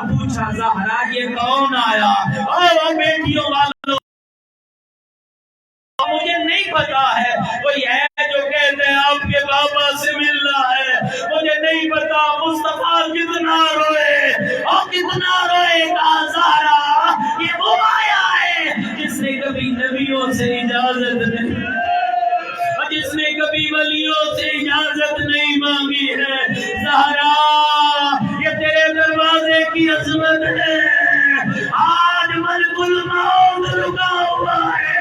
پوچھا زہرا یہ کون آیا؟ اور بیٹیوں والوں مجھے نہیں پتا ہے، کوئی ہے جو کہتے ہیں آپ کے بابا سے ملنا ہے، مجھے نہیں پتا۔ مصطفیٰ کتنا روئے اور کتنا روئے گا زہرا، یہ وہ آیا ہے جس نے کبھی نبیوں سے اجازت نہیں، جس نے کبھی ولیوں سے اجازت نہیں مانگی ہے۔ زہرا یہ تیرے دروازے کی عظمت ہے، آج ملک الموت رکا ہوا ہے،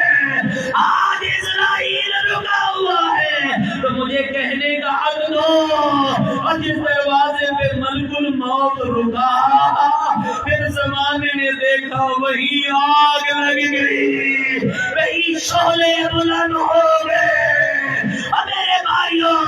آج اسرائیل رکا ہوا ہے، تو مجھے کہنے کا حق دو۔ اور جس دروازے پہ ملک الموت رکا، پھر زمانے نے دیکھا وہی آگ لگ گئی، وہی شعلے بلند ہو گئے۔ میرے بھائیوں،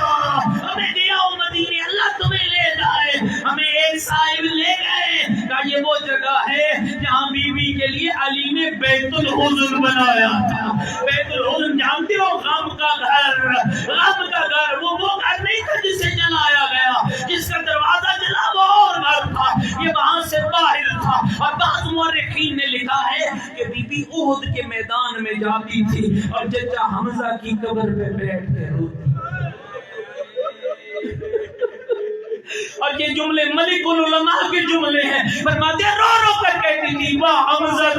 ہمیں گیا مدینے، اللہ تمہیں لے جائے، ہمیں ایک صاحب لے گئے، کہا یہ وہ جگہ ہے جہاں بی بی کے لیے علی نے بیت الحزن بنایا تھا۔ بیت الحزن جانتے ہو، غم کا گھر، غم کا گھر، وہ گھر نہیں تھا جسے جلایا گیا، جس کا دروازہ جلا وہ اور گھر تھا، یہ وہاں سے باہر تھا۔ اور بعض مورخین نے لکھا ہے کہ بی بی احد کے میدان میں جاتی تھی اور چچا حمزہ کی قبر پہ بیٹھ کے روتی، اور یہ جملے ملک العلماء کے جملے ہیں، فرماتے ہیں رو رو کر کہتی تھی واہ حمزہ،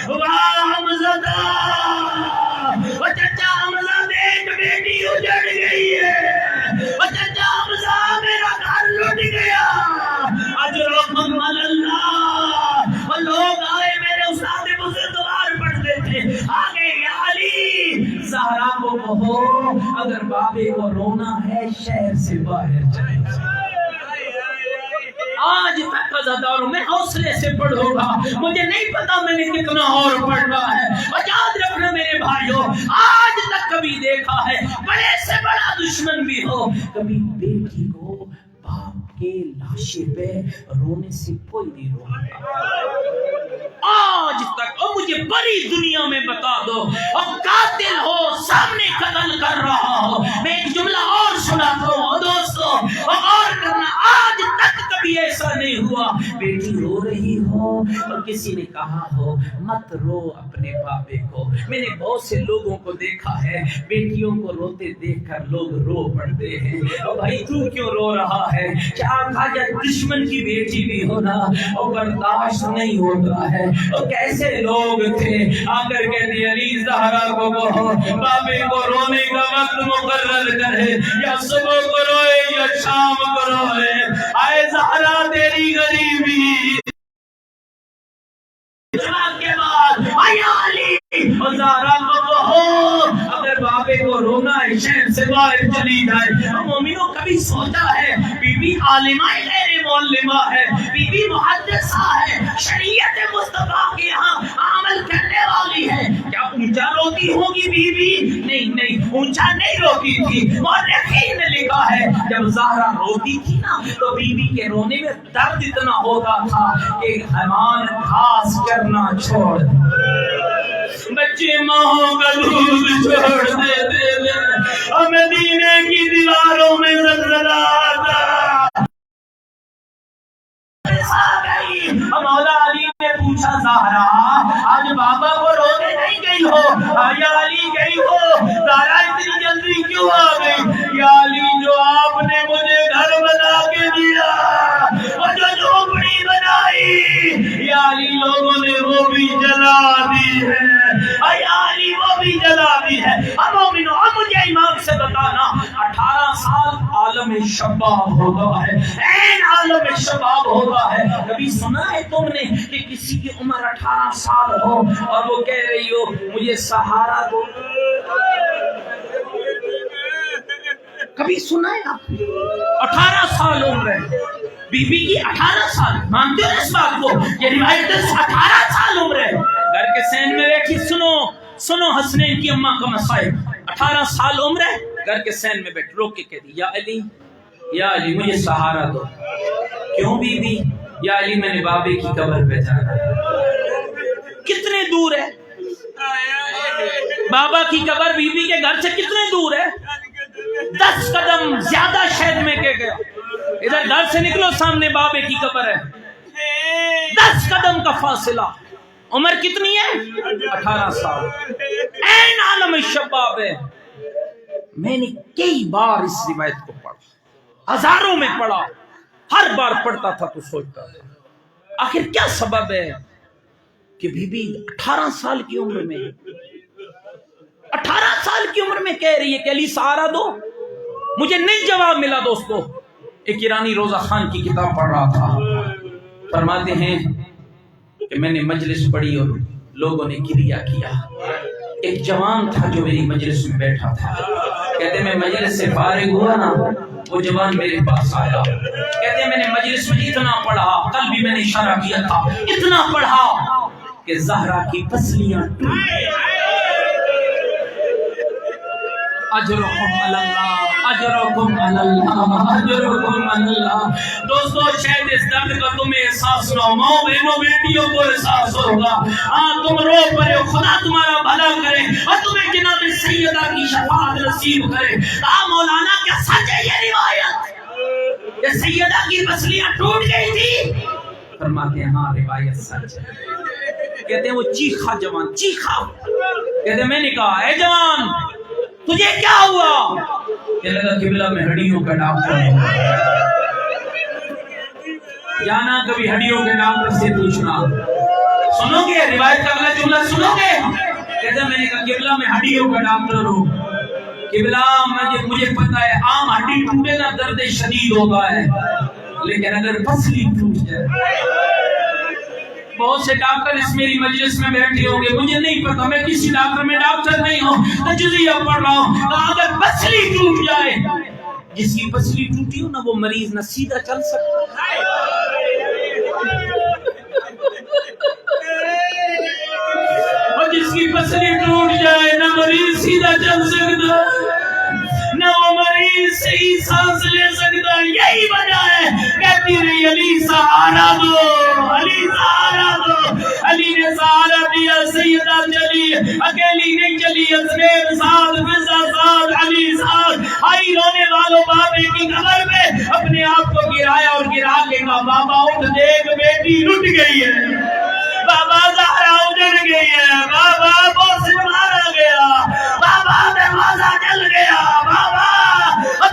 واہ حمزہ، وہ چچا حمزہ دیکھ بیٹی اجڑ گئی ہے، وہ چچا حمزہ میرا گھر لٹ گیا، اجرکم اللہ۔ وہ لوگ آئے، میرے استاد بزرگوار پڑھتے تھے، آگے یا علی زہرا کو کہو اگر بابے کو رونا ہے شہر سے باہر چلے۔ آج تک قضادار ہوں، میں حوصلے سے پڑھوں گا، مجھے نہیں پتا میں نے کتنا اور پڑھنا ہے۔ اور یاد رکھنا میرے بھائیوں، آج تک کبھی دیکھا ہے بڑے سے بڑا دشمن بھی ہو، کبھی بیٹی کو باپ کے لاشے پہ رونے سے کوئی نہیں روتا آج تک۔ اور مجھے بڑی دنیا میں بتا دو، اور قاتل ہو سامنے قتل کر رہا ہو، میں ایک جملہ اور سناتا ہوں دوستو، اور کرنا، آج تک کبھی ایسا نہیں ہوا بیٹی رو رہی ہو اور کسی نے کہا ہو مت رو اپنے بابے کو۔ میں نے بہت سے لوگوں کو دیکھا ہے، بیٹیوں کو روتے دیکھ کر لوگ رو پڑتے ہیں، اور بھائی تو کیوں رو رہا ہے؟ کیا کہا جائے دشمن کی بیٹی بھی ہونا اور برداشت نہیں ہوتا ہے۔ اور کیسے لوگ تھے، آ کر کہتے علی زہرا کو کہو بابے کو رونے کا وقت مقرر کرے، یا صبح کو روئے یا شام کو روئے، آئے زہرا تیری غریبی کے بعد آیا علی اور زہرا کو کہو اپنے شہر سے باہر چلی جائے. مومنوں کبھی سوچا ہے بی بی عالمہ غیر معلمہ ہے, بی بی محدثہ ہے, شریعت مصطفیٰ کے یہاں عمل کرنے والی ہے, کیا اونچا روتی ہوگی بی بی؟ نہیں نہیں, اونچا نہیں روتی تھی. مورخین نے لکھا ہے جب زہرا روتی تھی نا تو بی بی کے رونے میں درد اتنا ہوتا تھا کہ حیوان گھاس چرنا چھوڑ بچے ماں کا دودھ چھوڑ دیتے تھے. مدینے کی دیواروں میں زلزلہ آتا. مولا علی نے پوچھا زہرا آج بابا کو رونے نہیں گئی ہو؟ یا علی گئی ہو. زہرا اتنی جلدی کیوں آ گئی؟ یا علی جو آپ نے مجھے گھر بنا کے دیا اور جو جھوپڑی بنائی یا علی لوگوں نے وہ بھی جلا دی ہے. یا علی وہ بھی جلا دی ہے. اب مومنو اب مجھے امام سے بتانا 18 سال عالم شباب ہوتا ہے, این عالم شباب ہوتا ہے. کبھی سنا ہے تم نے کہ کسی کی عمر 18 سال ہو اور وہ کہہ رہی ہو مجھے سہارا دو؟ کبھی سنا ہے آپ؟ 18 سال عمر ہے بی بی کی. 18 سال مانتے ہو اس بات کو؟ یہ روایت 18 سال عمر ہے. گھر کے سین میں بیٹھی سنو حسنین کی اماں کا مسائل. 18 سال عمر ہے, گھر کے سین میں بیٹھ روک کے کہہ دی یا علی مجھے سہارا دو. کیوں بی بی؟ یا علی میں نے بابے کی قبر پہ جانا ہے. کتنے دور ہے بابا کی قبر بی بی کے گھر سے؟ کتنے دور ہے؟ 10 قدم زیادہ شہد میں کہ گیا. ادھر گھر سے نکلو سامنے بابے کی قبر ہے, 10 قدم کا فاصلہ. عمر کتنی ہے؟ 18 سال. این عالم شباب ہے. میں نے کئی بار اس روایت کو پڑھا, ہزاروں میں پڑھا, ہر بار پڑھتا تھا تو سوچتا تھا آخر کیا سبب ہے کہ بی بی 18 سال کی عمر میں 18 سال کی عمر میں کہہ رہی ہے کہ علی سہارا دو. مجھے نہیں جواب ملا. دوستو ایک ایرانی روزہ خان کی کتاب پڑھ رہا تھا, فرماتے ہیں کہ میں نے مجلس پڑھی اور لوگوں نے گریہ کیا. ایک جوان تھا جو میری مجلس میں بیٹھا تھا, کہتے میں مجلس سے فارغ ہوا نا وہ جوان میرے پاس آیا, کہتے میں نے مجلس میں اتنا پڑھا, کل بھی میں نے اشارہ کیا تھا, اتنا پڑھا کہ زہرا کی پسلیاں اجرکم اللہ اجرکم اللہ اجرکم اللہ. دوستو شاید اس درد کا تمہیں احساس نہ ہو, ماں بہنوں بیٹیوں کو احساس ہوگا. ہاں تم رو پڑے, خدا تمہارا بھلا کرے اور تمہیں جناب سیدہ کی شفاعت نصیب کرے. مولانا کیا سچ ہے یہ روایت کہ سیدہ کی پسلیاں ٹوٹ گئی تھی؟ فرماتے ہیں ہاں روایت سچ ہے. کہتے ہیں وہ چیخا جوان, چیخا. کہتے ہیں میں نے کہا اے جوان تجھے کیا ہوا؟ کہنے لگا قبلہ میں ہڈیوں کا ڈاکٹر ہوں. جانا کبھی ہڈیوں کے ڈاکٹر سے پوچھنا. سنو گے روایت کا اگلا جملہ سنو گے؟ کہتے ہیں میں نے کہا قبلہ میں ہڈیوں کا ڈاکٹر ہوں. قبلہ مجھے پتا ہے عام ہڈی ٹوٹے گا درد شدید ہوتا ہے, لیکن اگر پسلی ٹوٹ جائے. بہت سے ڈاکٹر اس میری مجلس میں بیٹھے ہوں گے, مجھے نہیں پتا, میں کسی ڈاکٹر میں ڈاکٹر نہیں ہوں, تجزیہ پڑھ رہا ہوں. تو اگر پسلی ٹوٹ جائے, جس کی پسلی ٹوٹی ہو نا وہ مریض نہ سیدھا چل سکتا, اور جس کی پسلی ٹوٹ جائے نہ مریض سیدھا چل سکتا, نہ وہ مریض صحیح سانس لے سکتا. یہی وجہ ہے کہتی رہی علی سہارا دو, علی سہارا دو. علی نے سہارا دیا, سیدہ چلی, اکیلی نہیں چلی, حسنین ساتھ, فضا ساتھ, علی ساتھ. آئی رونے والوں بابے کی قبر میں اپنے آپ کو گرایا اور گرا کے کہا بابا اٹھ دیکھ بیٹی لٹ گئی ہے, بابا زہرا اجڑ گئی ہے, بابا بوسے مارا گیا, بابا دروازہ جل گیا, بابا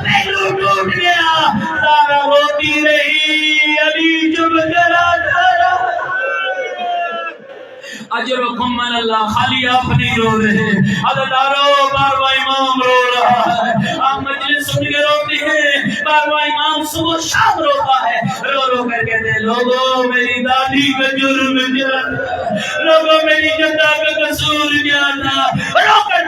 پہلو ٹوٹ گیا. زہرا روتی رہی, علی چپ کرا کرا. اجرکم اللہ, خالی آپ نہیں رو رہے, عددارو بارواں امام رو رہا ہے. آپ مجلس سن کے روتے ہیں, بارواں امام صبح شام روتا ہے. رو رو کر کہتے ہیں لوگوں میری دادی کا جرم کیا تھا, لوگوں میری جدہ کا قصور کیا تھا. رو کر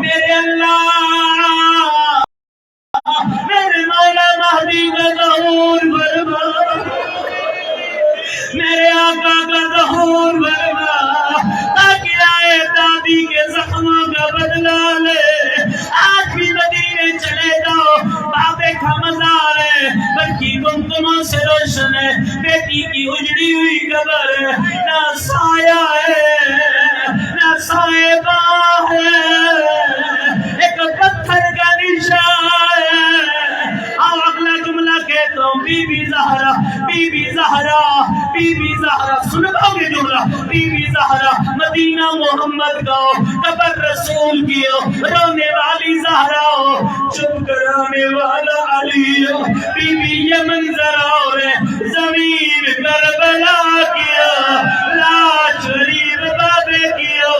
میرے اللہ میرے مولا مہدی کا ظہور فرما، میرے آقا کا ظہور فرما، تاکہ آئے دادی کے زخموں کا بدلہ لے۔ آج بھی مدینے چلے جاؤ، بابے کا مزار ہے، بلکی گمگموں سے روشن ہے، بیٹی کی اجڑی ہوئی قبر ہے، نہ سایہ ہے نہ صاحبہ ہے، ایک پتھر کا نشان ہے۔ آؤ اگلا جملہ کہتا ہوں، Bibi Zahra, Bibi Zahra, Bibi Zahra, سن پاؤ گے جملہ؟ بی بی زہرا مدینہ محمد کا ہو، قبر رسول کی ہو، رونے والی زہرا ہو، چپ کرانے والا علی ہو۔ بی بی یہ منظر اور ہے زمین کربلا کی ہو، لاش شریف بابے کی ہو،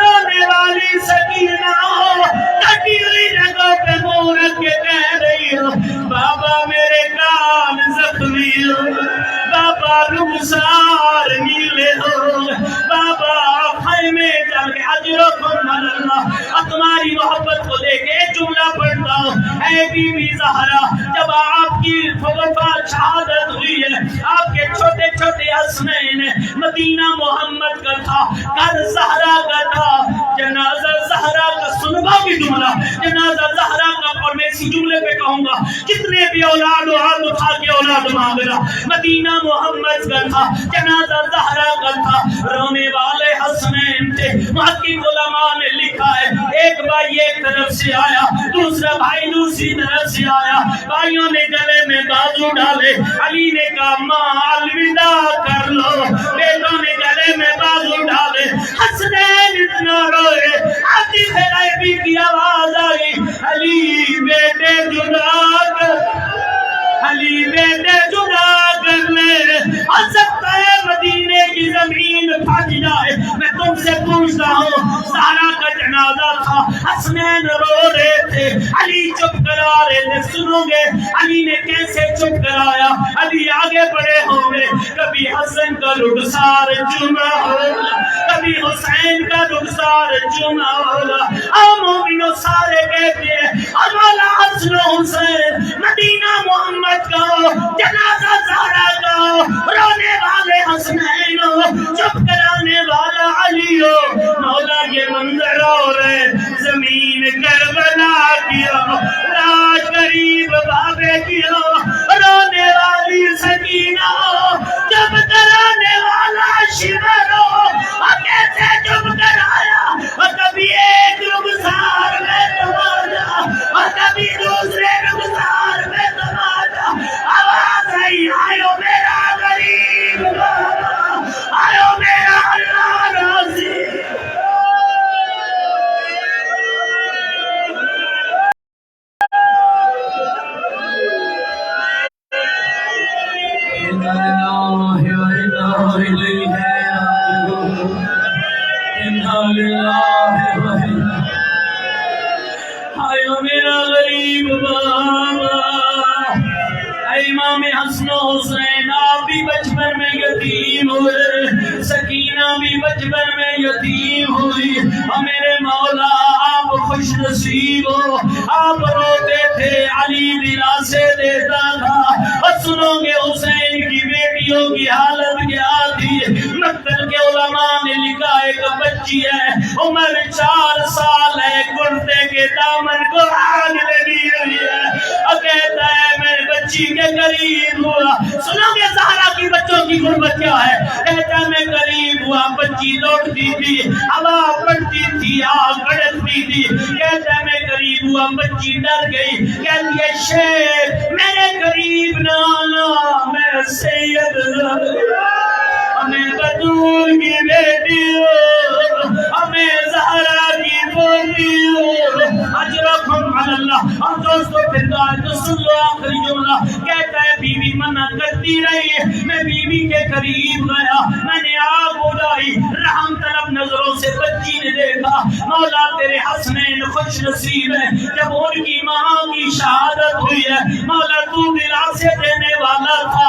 رونے والی سکینہ ہو، کٹی ہوئی جگہ پہ منہ رکھ کے کہہ رہی ہو، بابا میرے کان زخمی ہو، بابا رخسار نیلے ہو، بابا خیمے چل کے اجرکم اللہ۔ تمہاری محبت کو دیکھ کے جملہ پڑھتا ہوں، اے بی بی زہرا، جب آپ کی وفات شہادت ہوئی ہے، آپ کے چھوٹے چھوٹے حسنین مدینہ محمد کا تھا، گھر زہرا کا تھا، جنازہ زہرا کا، سنبھا بھی جملہ جنازہ زہرا کا، اور میں اسی جملے پہ کہوں گا کتنے بھی اولاد و ہاتھ اٹھا کے اولاد مانگنا، مدینہ محمد کا تھا، جنازہ زہرا کا تھا، رونے والے حسنین تھے۔ محقق علماء نے لکھا ہے، ایک بھائی ایک طرف سے آیا، دوسرا بھائی دوسری طرف سے آیا، بھائیوں نے گلے میں بازو ڈالے، علی نے کہا ماں الوداع کر لو، بیٹوں نے گلے میں بازو ڈالے، حسنین اتنا روئے، عاطف غیبی کی آواز آئی، علی بیٹے جدا کر، علی بیٹے جدا کر لے، ہو سکتا ہے مدینے کی زمین پھٹ جائے۔ میں تم سے پوچھتا ہوں، زہرا کا جنازہ تھا، حسنین رو رہے تھے، علی چپ کرا رہے تھے، سنو گے علی نے کیسے چپ کرایا؟ علی آگے بڑے ہوں گے، کبھی حسن کا رخسار چوما ہوگا، کبھی حسین کا رخسار چوما ہوگا۔ آؤ مومنوں سارے کہتے ہیں، اور مولا حسن و حسین مدینہ محمد کا ہو، جنازہ زہرا کا ہو، رونے والے حسنین ہو، چپ کرانے والا علی ہو، مولا یہ منظر اور ہے زمین کربلا کی ہو، لاش قریب بابے کی ہو، رونے والی سکینہ ہو، چپ کرانے والا شمر ہو، اور کیسے چپ کرایا؟ اور کبھی ایک رخسار میں تمہارا، اور کبھی دوسرے رخسار میں تمہارا، آواز آئی آئیو میرا غریب بابا، آئیو میرا اللہ راضی۔ آئیو میرا غریب بابا۔ اے امام حسن و حسین، آپ بھی بچپن میں یتیم ہوئے، سکینہ بھی بچپن میں یتیم ہوئی، اور میرے مولا آپ خوش نصیب ہو، آپ روتے تھے، علی دلاسے دیتا تھا۔ اور سنو گے حسین کی بیٹیوں کی حالت کیا تھی؟ مقتل کے علماء نے لکھا ایک بچی ہے، عمر 4 سال ہے، کرتے کے دامن کو آگ لگی ہوئی ہے، اور کہتا ہے میں بچی کے قریب ہوا۔ سنو گے زہرا کی بچوں کی غربت کیا ہے؟ کہتا ہے میں قریب ہوا، بچی لوٹتی تھی، ہوا پڑتی تھی، آگ بڑھتی تھی، کہتا ہے میں قریب ہوا، بچی ڈر گئی، کہتی ہے شیر میرے قریب نہ آنا، میں سید ہمیں بطول کی بیٹی ہو، ہمیں زہرا کی پوتی ہو، اجرکم علی اللہ۔ اور دوستو پھر تو سن لو آخری جملہ، کہتا ہے بیوی منع کرتی رہی، میں بیوی کے قریب گیا، میں نے آگ اڑائی، رحم طلب نظروں سے بچی نے دیکھا، مولا تیرے حسنین خوش نصیب ہے، جب ان کی ماں کی شہادت ہوئی ہے، مولا تو دلاسے دینے والا تھا،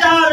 4